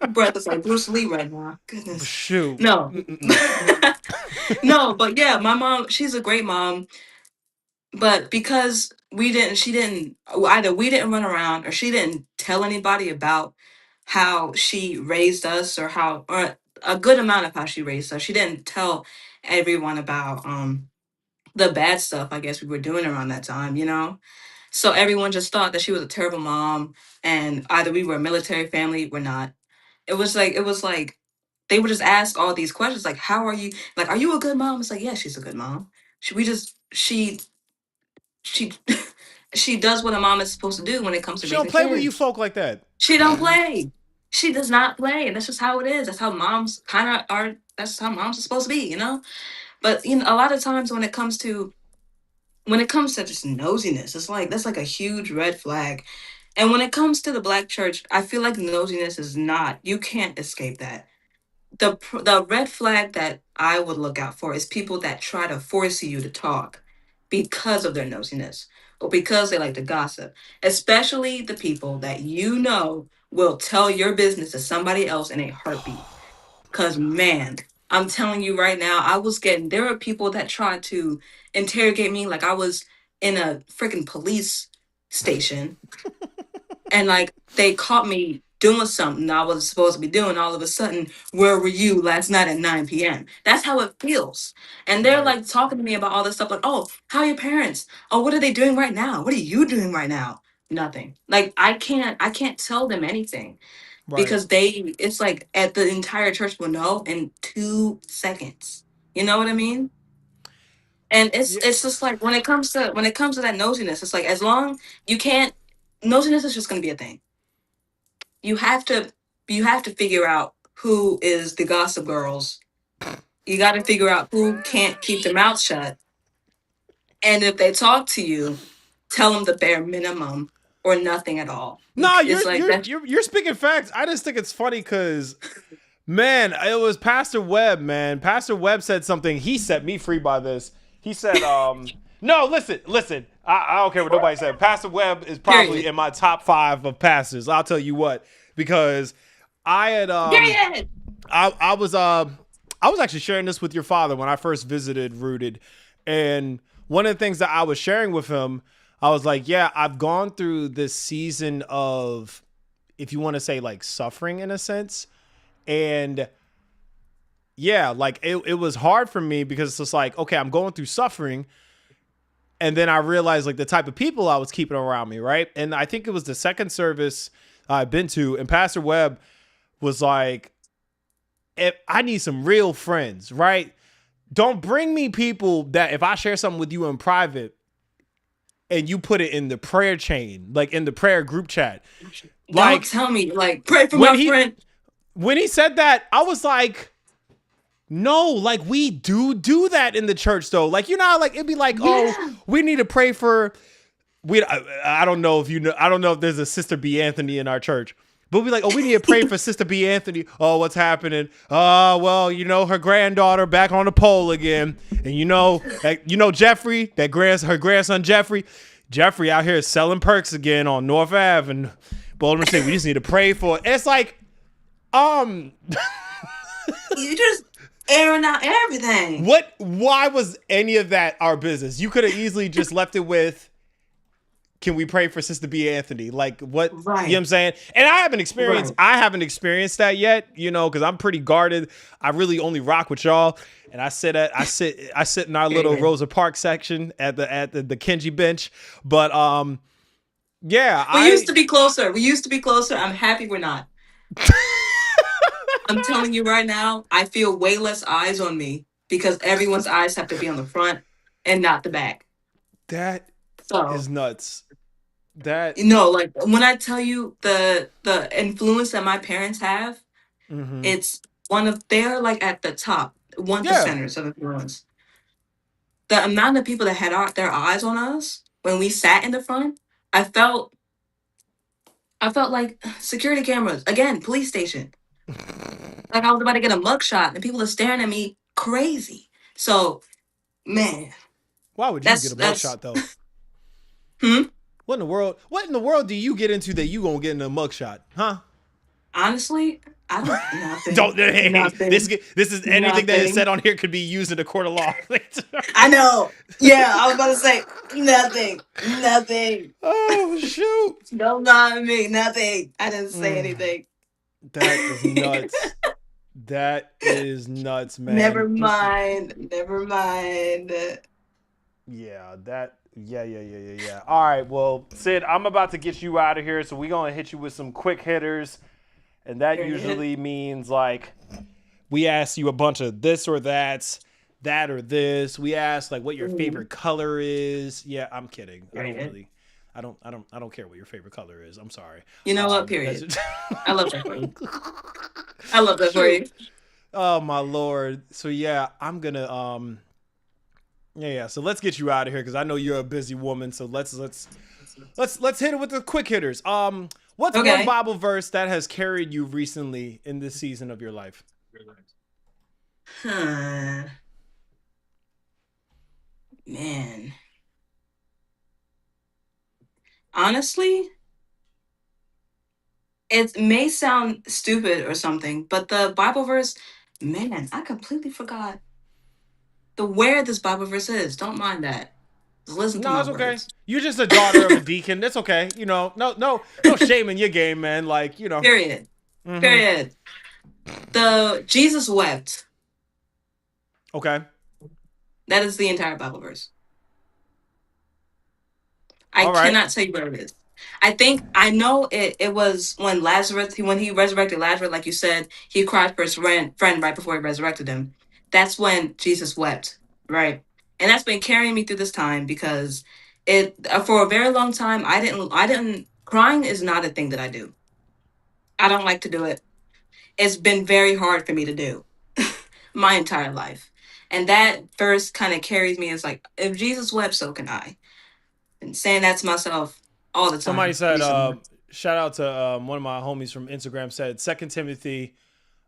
Breath is like Bruce Lee right now. Goodness. Shoot. No. Mm-mm-mm. No, but yeah, my mom, she's a great mom. But because she didn't, either we didn't run around or she didn't tell anybody about how she raised us or a good amount of how she raised us. She didn't tell everyone about the bad stuff I guess we were doing around that time, you know? So everyone just thought that she was a terrible mom and either we were a military family, we're not. It was like they would just ask all these questions like, how are you, like, are you a good mom? It's like, yeah, she's a good mom. She she does what a mom is supposed to do when it comes to She don't raising play with you kids. folk like that. She don't play. She does not play, and that's just how it is. That's how moms kind of are. That's how moms are supposed to be, you know. But a lot of times when it comes to just nosiness, it's like that's like a huge red flag. And when it comes to the black church, I feel like nosiness is not. You can't escape that. The red flag that I would look out for is people that try to force you to talk because of their nosiness or because they like to gossip, especially the people that will tell your business to somebody else in a heartbeat. Cause man, I'm telling you right now, there are people that tried to interrogate me like I was in a freaking police station and like they caught me doing something I wasn't supposed to be doing. All of a sudden, where were you last night at 9 p.m.? That's how it feels. And they're Right. like talking to me about all this stuff, like, oh, how are your parents? Oh, what are they doing right now? What are you doing right now? Nothing. Like I can't tell them anything Right. because it's like at the entire church will know in 2 seconds. You know what I mean? And it's Yeah. it's just like when it comes to that nosiness, it's like as long you can't nosiness is just gonna be a thing. You have to figure out who is the gossip girls. You got to figure out who can't keep their mouth shut, and if they talk to you, tell them the bare minimum or nothing at all. Nah, It's like that. you're speaking facts. I just think it's funny because man, it was Pastor Webb, man. Pastor Webb said something. He set me free by this. He said, no, listen. I don't care what nobody said. Pastor Webb is probably Period. in my top 5 of pastors. I'll tell you what, because I had Period. I was I was actually sharing this with your father when I first visited Rooted, and one of the things that I was sharing with him, I was like, yeah, I've gone through this season of, if you want to say like suffering in a sense, and yeah, like it was hard for me because it's just like, okay, I'm going through suffering. And then I realized like the type of people I was keeping around me, right? And I think it was the second service I've been to, and Pastor Webb was like, I need some real friends, right? Don't bring me people that if I share something with you in private and you put it in the prayer chain, like in the prayer group chat. Don't Like tell me like pray for when my he friend. when he said that, I was like, no, like we do that in the church though. Like, you know, like it'd be like, oh, Yeah. we need to pray for I don't know if you know, I don't know if there's a Sister B Anthony in our church. But we like, oh, we need to pray for Sister B Anthony. Oh, what's happening? Well, you know, her granddaughter back on the pole again. And Jeffrey, her grandson Jeffrey. Jeffrey out here selling perks again on North Ave and Baltimore City. We just need to pray for it. It's like, You just airing out everything. why was any of that our business? You could have easily just left it with, can we pray for Sister B Anthony? Like what, you know what I'm Right. saying? And Right. I haven't experienced that yet, you know, because I'm pretty guarded. I really only rock with y'all. And I sit in our little Period. Rosa Parks section at the Kenji bench. But yeah, We used to be closer. I'm happy we're not. I'm telling you right now, I feel way less eyes on me because everyone's eyes have to be on the front and not the back. that So, is nuts. That like when I tell you the influence that my parents have, mm-hmm. it's they're like at the top, one Yeah. percenters of influence. The amount of people that had their eyes on us when we sat in the front, I felt I felt like security cameras again, police station. Like I was about to get a mugshot and people are staring at me crazy. So, man, Why would you get that's a that's mugshot though? Hmm? What in the world? What in the world do you get into that you gonna get in a mugshot? Huh? Honestly, I don't nothing. Don't. Hey, this Nothing. this is anything that is said Nothing. on here could be used in a court of law. I know. Yeah, I was about to say nothing. Nothing. Oh shoot. Don't lie to me. Nothing. I didn't say anything. That is nuts. That is nuts, Never man. mind. Never mind. Yeah, yeah. All right, well, Sid, I'm about to get you out of here, so we're gonna hit you with some quick hitters, and that Period. usually means like we ask you a bunch of this or that or this. We ask like what your favorite color is. Yeah, I'm kidding. Period. I don't care what your favorite color is. I'm sorry. You know what? That's Period. just I love that for you. I love that for you. shoot. Oh my lord. So yeah, I'm gonna yeah. So let's get you out of here because I know you're a busy woman. So let's hit it with the quick hitters. What's one Okay. Bible verse that has carried you recently in this season of your life? Huh. Man. Honestly, it may sound stupid or something, but the Bible verse, man, I completely forgot where this Bible verse is. Don't mind that. Just listen to No, my it's okay. words. You're just a daughter of a deacon. That's okay. You know, no shame in your game, man. Like, you know. Period. Mm-hmm. Period. The Jesus wept. Okay. That is the entire Bible verse. I All right. cannot tell you where it is. I know it was when when he resurrected Lazarus, like you said, he cried for his friend right before he resurrected him. That's when Jesus wept, right? And that's been carrying me through this time because it for a very long time I didn't crying is not a thing that I do. I don't like to do it. It's been very hard for me to do my entire life. And that verse kind of carries me as like, if Jesus wept, so can I. And saying that to myself all the Somebody time said, recently. shout out to one of my homies from Instagram said 2 Timothy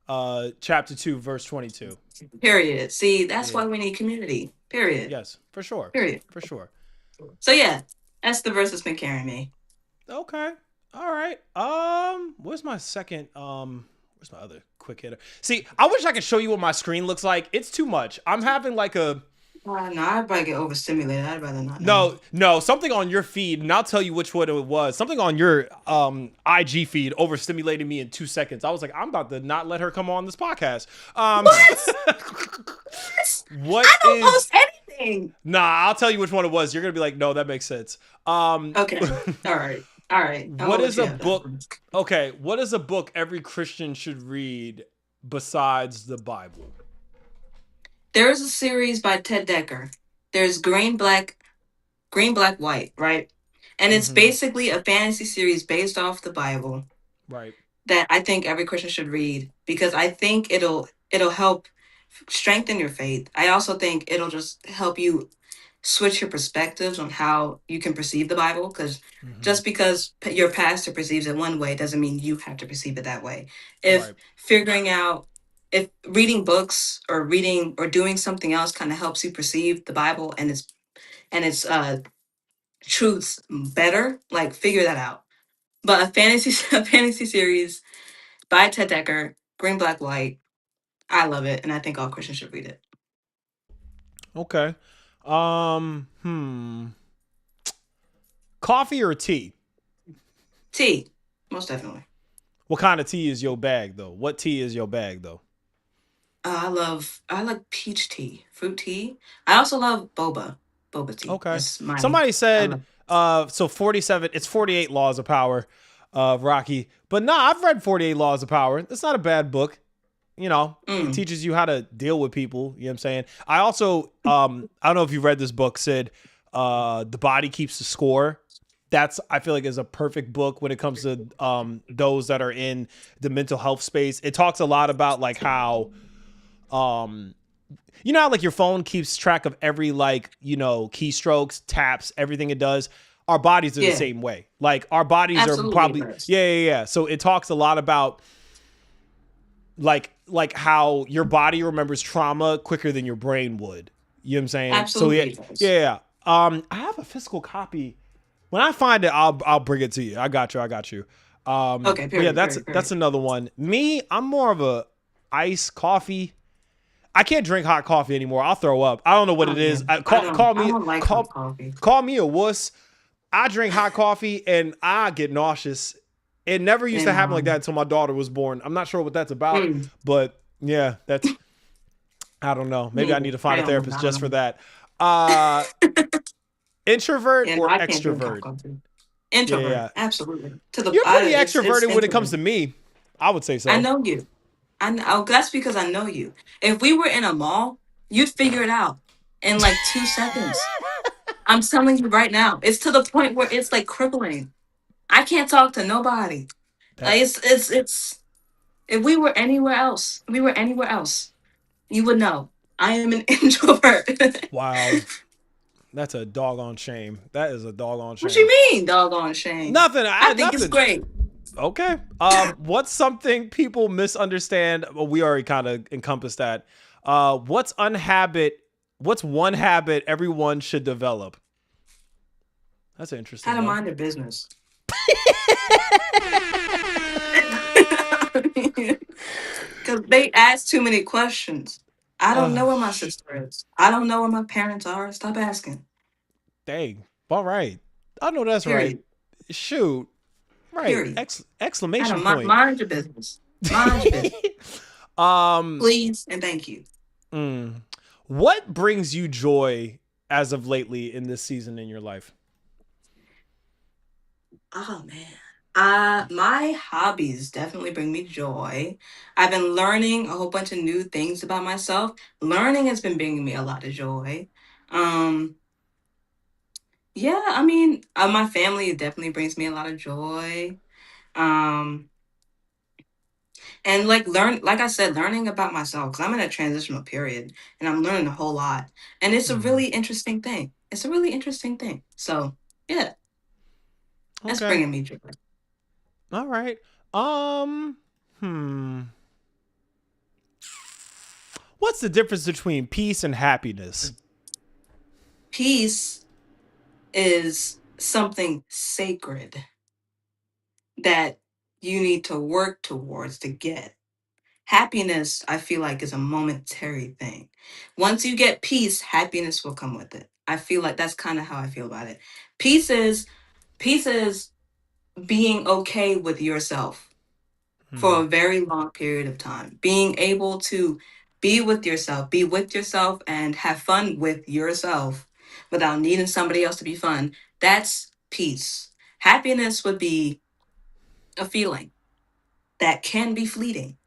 chapter 2, verse 22. Period. See, that's Yeah. why we need community. Period. Yes, for sure. Period. For sure. So yeah, that's the verse that's been carrying me. Okay. All right. Where's my second where's my other quick hitter? See, I wish I could show you what my screen looks like. It's too much. I'm having like a No, I'd probably get overstimulated. I'd rather not know. no, something on your feed, and I'll tell you which one it was. Something on your IG feed overstimulated me in 2 seconds. I was like, I'm about to not let her come on this podcast. What? What I don't is post anything. Nah, I'll tell you which one it was. You're gonna be like, no, that makes sense. Okay. All right. All right. I'll What let is you a have that book? one. Okay, what is a book every Christian should read besides the Bible? There is a series by Ted Decker. There's Green, Black, White, right? And it's Mm-hmm. basically a fantasy series based off the Bible Right. that I think every Christian should read because I think it'll help strengthen your faith. I also think it'll just help you switch your perspectives on how you can perceive the Bible because Mm-hmm. just because your pastor perceives it one way doesn't mean you have to perceive it that way. If Right. figuring out if reading books or reading or doing something else kind of helps you perceive the Bible and its truths better, like figure that out. But a fantasy a fantasy series by Ted Decker, Green, Black, White. I love it, and I think all Christians should read it. Okay. Coffee or tea? Tea, most definitely. What kind of tea is your bag though? What tea is your bag though? I like peach tea, fruit tea. I also love boba tea. Okay. That's my. Somebody I said love. so 47 it's 48 laws of power Rocky. But nah, I've read 48 Laws of Power. It's not a bad book. You know, it Mm. teaches you how to deal with people. You know what I'm saying? I also, I don't know if you read this book, Sid, The Body Keeps the Score. That's, I feel like, is a perfect book when it comes to those that are in the mental health space. It talks a lot about like how, you know, how, like your phone keeps track of every like, you know, keystrokes, taps, everything it does. Our bodies are the Yeah, same way. Like our bodies are absolutely. It probably, does. yeah. So it talks a lot about like how your body remembers trauma quicker than your brain would. You know what I'm saying? So Absolutely. yeah, It does. yeah. I have a physical copy When I find it, I'll bring it to you. I got you. Okay, But yeah, period, period, period. that's another one. Me, I'm more of a iced coffee. I can't drink hot coffee anymore. I'll throw up. I don't know what Oh, it yeah. is. I don't like hot coffee. Call me a wuss. I drink hot coffee and I get nauseous. It never used to And happen like that until my daughter was born. I'm not sure what that's about, but yeah, that's I don't know. Maybe I need to find a therapist just for that. Introvert And or I can't drink hot extrovert? coffee. Introvert, Yeah. absolutely. You're pretty It's extroverted when it comes introvert. to me. I would say so. I know you. I know, that's because I know you. If we were in a mall, you'd figure it out in like 2 seconds. I'm telling you right now. It's to the point where it's like crippling. I can't talk to nobody. That Like it's. If we were anywhere else, you would know. I am an introvert. wow. That's a doggone shame. That is a doggone What you shame. mean, doggone shame? Nothing. I think it's Nothing. great. Okay. What's something people misunderstand? Well, we already kind of encompassed that. What's one habit everyone should develop? That's interesting. How to One. mind your business. Because they ask too many questions. I don't know where my sister is. I don't know where my parents are. Stop asking. Dang. All right. I know that's right. Period. Shoot. Right. Period. How to Exclamation point. mind your business. Mind your business. Please and thank you. What brings you joy as of lately in this season in your life? Oh man. My hobbies definitely bring me joy. I've been learning a whole bunch of new things about myself. Learning has been bringing me a lot of joy. Um, yeah, I mean, my family definitely brings me a lot of joy. Um, and like I said, learning about myself because I'm in a transitional period and I'm learning a whole lot. And it's a really interesting thing. It's a really interesting thing. So yeah, that's Okay. bringing me joy. All right. Hmm. What's the difference between peace and happiness? Peace is something sacred that you need to work towards to get. Happiness, I feel like, is a momentary thing. Once you get peace, happiness will come with it. I feel like that's kind of how I feel about it. Peace is peace is being okay with yourself for a very long period of time. Being able to be with yourself and have fun with yourself without needing somebody else to be fun. That's peace. Happiness would be a feeling that can be fleeting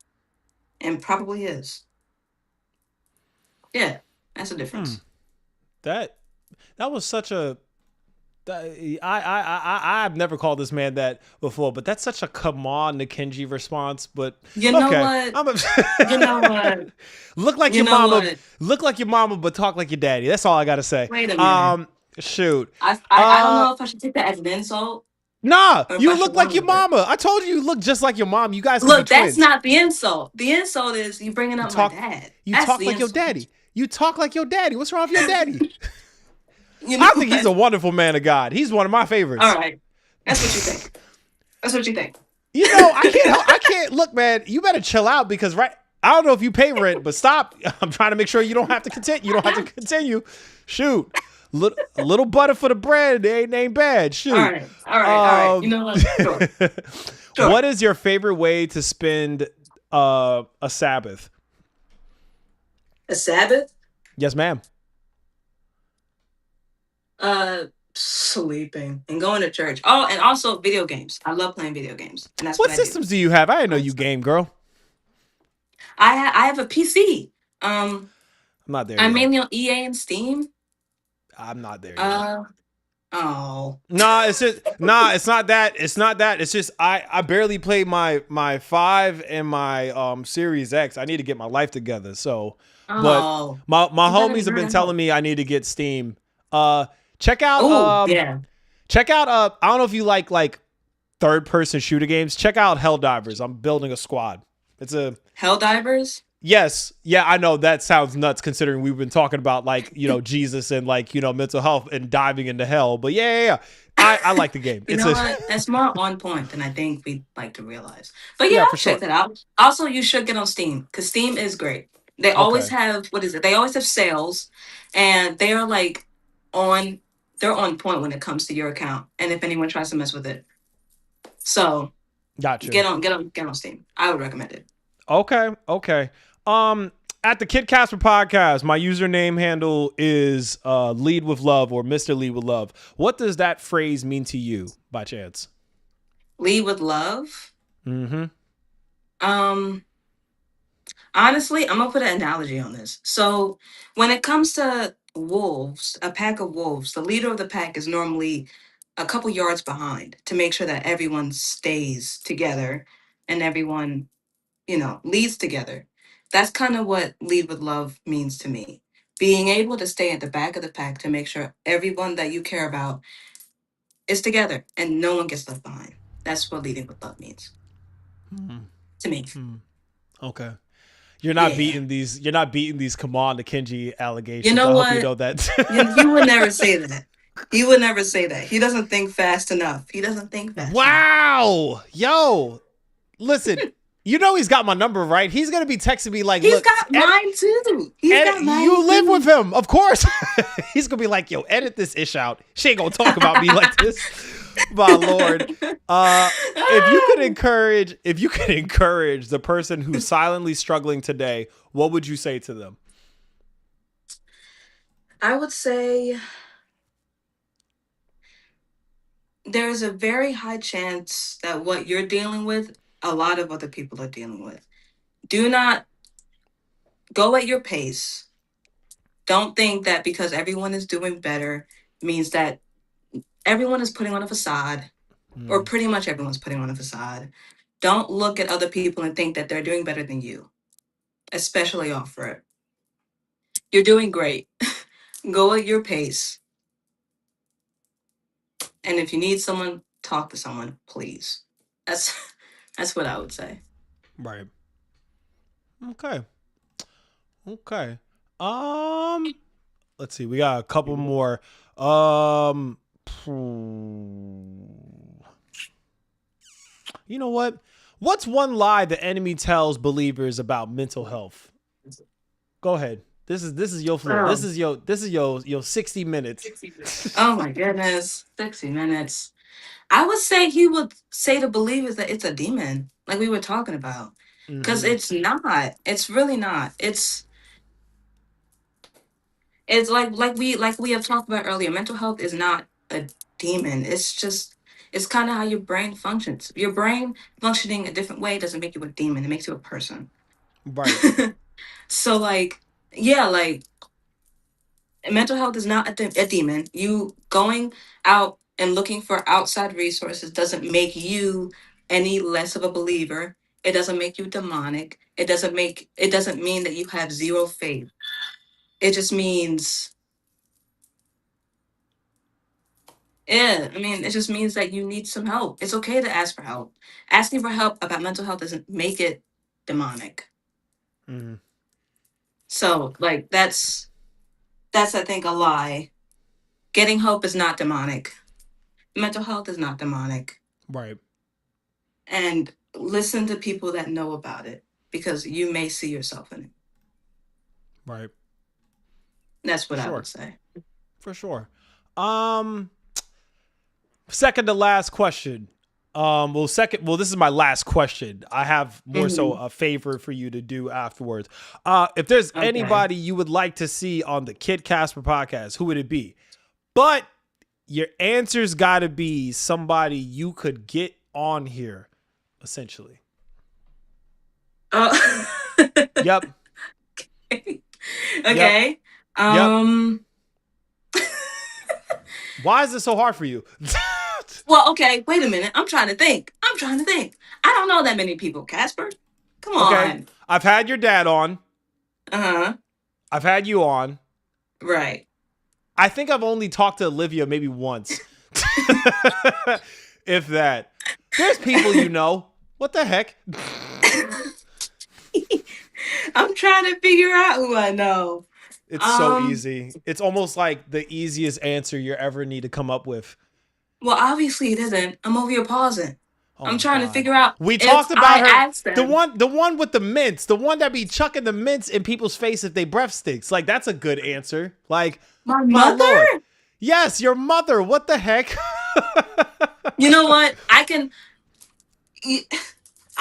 and probably is. Yeah, that's the difference. That was such a I've never called this man that before, but that's such a come on Nikenji response. But You know okay, what? You know what? look like You your know mama, what? look like your mama, but talk like your daddy. That's all I gotta say. Wait a minute. Shoot. I don't know if I should take that as an insult Nah, or if you I should look like run your with it. mama. I told you look just like your mom. You guys could Look, be that's twins. not the insult. The insult is you bringing up talk, my dad. You That's talk the like your insult. daddy. You talk like your daddy. What's wrong with your daddy? You know I think he's a what? wonderful man of God. He's one of my favorites. All right. That's what you think. That's what you think. You know, I can't look, man. You better chill out because I don't know if you pay rent, but stop. I'm trying to make sure you don't have to continue. You don't have to continue. Shoot. A little butter for the bread. It ain't bad. Shoot. All right. You know what? Sure. Sure. What is your favorite way to spend a Sabbath? A Sabbath? Yes, ma'am. Sleeping and going to church. Oh, and also video games. I love playing video games, and that's What what I do. systems do you have? I didn't know you game, girl. I have a PC. I'm not there I'm yet. mainly on EA and Steam. I'm not there yet. Oh. Nah, it's not that. It's not that. It's just I barely played my 5 and my Series X. I need to get my life together. So, but my homies have been telling me I need to get Steam. Check out check out I don't know if you like third person shooter games. Check out Helldivers. I'm building a squad. It's a Helldivers? Yes. Yeah, I know that sounds nuts considering we've been talking about Jesus and mental health and diving into hell. But yeah. I like the game. You It's know a what? That's more on point than I think we'd like to realize. But yeah, yeah, I'll for check sure. that out. Also, you should get on Steam because Steam is great. They always Okay, have what is it? They always have sales, and they are like on. They're on point when it comes to your account, and if anyone tries to mess with it, so gotcha. get on Steam. I would recommend it. Okay. At the Kid Casper podcast, my username handle is Lead with Love or Mr. Lead with Love. What does that phrase mean to you, by chance? Lead with love. Mm-hmm. Um, Honestly, I'm gonna put an analogy on this. So when it comes to wolves, a pack of wolves, the leader of the pack is normally a couple yards behind to make sure that everyone stays together and everyone, leads together. That's kind of what lead with love means to me. Being able to stay at the back of the pack to make sure everyone that you care about is together and no one gets left behind. That's what leading with love means to me. Okay. You're not Yeah. beating these. You're not beating these Kaman to Kenji You allegations. know I hope you what? know that. He would never say that. He would never say that. He doesn't think fast enough. He doesn't think fast enough. Wow, yo, listen. You know he's got my number, right? He's gonna be texting me like, He's "Look, got mine too. He's got and mine you live too. with him, of course." He's gonna be like, "Yo, edit this ish out. She ain't gonna talk about me like this." My lord. If you could encourage the person who's silently struggling today, what would you say to them? I would say there's a very high chance that what you're dealing with, a lot of other people are dealing with. Do not go at your pace. Don't think that because everyone is doing better means that everyone is putting on a facade, or pretty much everyone's putting on a facade. Don't look at other people and think that they're doing better than you, especially off rip. You're doing great. Go at your pace. And if you need someone, talk to someone, please. That's that's what I would say. Right. Okay. Okay. Um, let's see. We got a couple more. You know what? What's one lie the enemy tells believers about mental health? Go ahead. This is your floor. Oh, This is your 60 minutes. oh my goodness. 60 minutes. I would say he would say to believers that it's a demon, like we were talking about. Because Mm-hmm. it's not. It's really not. It's like we have talked about earlier. Mental health is not a demon. It's kind of how your brain functions. Your brain functioning a different way doesn't make you a demon. It makes you a person. Right. So like, yeah, like mental health is not a demon. You going out and looking for outside resources doesn't make you any less of a believer. It doesn't make you demonic. It doesn't mean that you have zero faith. It just means, yeah, I mean, it just means that you need some help. It's okay to ask for help. Asking for help about mental health doesn't make it demonic. Mm-hmm. So like that's I think a lie. Getting help is not demonic. Mental health is not demonic. Right. And listen to people that know about it because you may see yourself in it. Right. That's For what I would sure. say. For sure. Um, second to last question. This is my last question. I have more so Mhm. a favor for you to do afterwards. If there's Okay. anybody you would like to see on the Kid Casper podcast, who would it be? But your answer's got to be somebody you could get on here, essentially. Oh. Yep. Yep. Okay. Yep. Um. Why is it so hard for you? Well, okay. Wait a minute. I'm trying to think. I don't know that many people, Casper. Come Okay. on. I've had your dad on. Uh huh. I've had you on. Right. I think I've only talked to Olivia maybe once. If that. There's people you know. What the heck? I'm trying to figure out who I know. It's so Um. easy. It's almost like the easiest answer you ever need to come up with. Well, obviously it isn't. I'm over here pausing. Oh I'm my trying to God. figure out We if talked about I her. asked The them. one with the mints, the one that be chucking the mints in people's face if they breath stinks. Like, that's a good answer. Like, My my mother? Lord. Yes, your mother. What the heck? You know what? I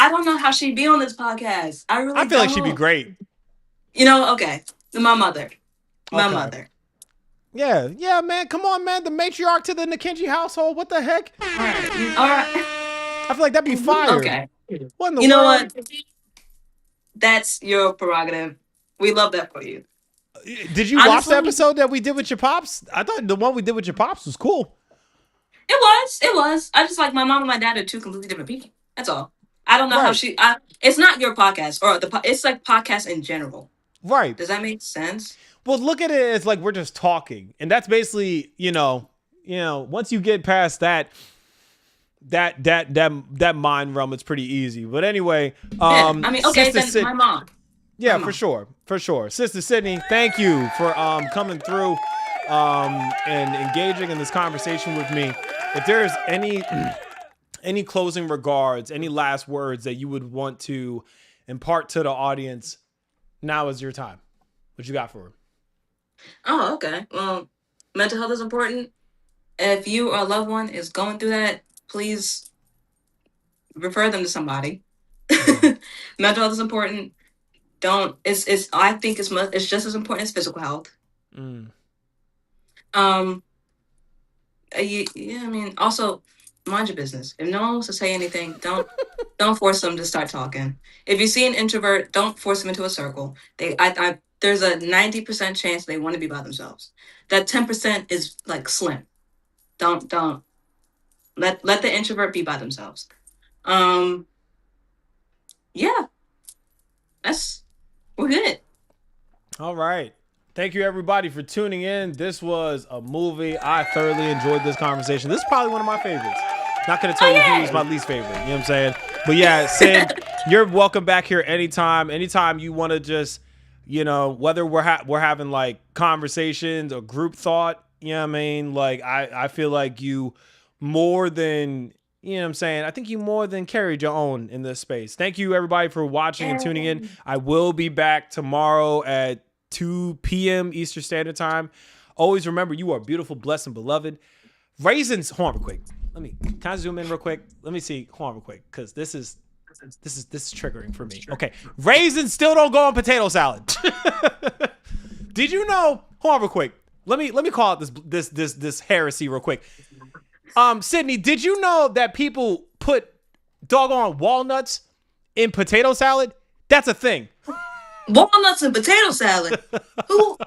don't know how she'd be on this podcast. I I really feel like she'd be don't. great. You know, okay. My mother. My Okay. mother. Yeah, yeah, man. Come on, man. The matriarch to the Nikenji household. What the heck? All right. All right. I feel like that'd be fire. Okay. What in the You know world? what? That's your prerogative. We love that for you. Did you watch the Honestly, episode that we did with your pops? I thought the one we did with your pops was cool. it was. It was. I just like my mom and my dad are two completely different people. That's all. I don't know how Right. it's not your podcast or it's like podcast in general. Right. Does that make sense? Well, look at it as like we're just talking, and that's basically, once you get past that mind realm, it's pretty easy. But anyway, Yeah. I mean, okay, Sister then my mom. yeah, My for mom. sure. Sister Sydney, thank you for coming through and engaging in this conversation with me. If there's any closing regards, any last words that you would want to impart to the audience, now is your time. What you got for her? Oh, okay. Well, mental health is important. If you or a loved one is going through that, please refer them to somebody. Mental health is important. Don't it's I think it's just as important as physical health. Mm. Yeah, I mean, also mind your business. If no one wants to say anything, don't force them to start talking. If you see an introvert, don't force them into a circle. There's a 90% chance they want to be by themselves. That 10% is like slim. Don't let the introvert be by themselves. Yeah, we're good. All right. Thank you, everybody, for tuning in. This was a movie. I thoroughly enjoyed this conversation. This is probably one of my favorites. Not going to tell you who's my least favorite. You know what I'm saying? But yeah, Sid, you're welcome back here anytime. Anytime you want to just, whether we're having like conversations or group thought, you know what I mean? Like, I feel like you more than, you know what I'm saying? I think you more than carried your own in this space. Thank you, everybody, for watching and tuning in. I will be back tomorrow at 2 p.m. Eastern Standard Time. Always remember, you are beautiful, blessed, and beloved. Raisins, hold on real quick. Can I zoom in real quick? Let me see. Hold on real quick, because this is triggering for me. Okay, raisins still don't go on potato salad. Did you know? Hold on real quick. Let me call out this heresy real quick. Sydney, did you know that people put doggone walnuts in potato salad? That's a thing. Walnuts and potato salad. Who?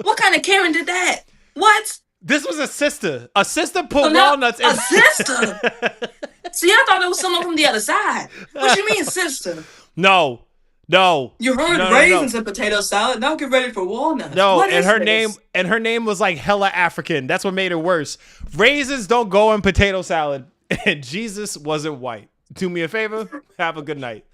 What kind of Karen did that? What? This was a sister. A sister put walnuts in. A sister? See, I thought it was someone from the other side. What you mean, sister? No. You heard raisins and potato salad. Now get ready for walnuts. No, what and is her name was like hella African. That's what made it worse. Raisins don't go in potato salad, and Jesus wasn't white. Do me a favor. Have a good night.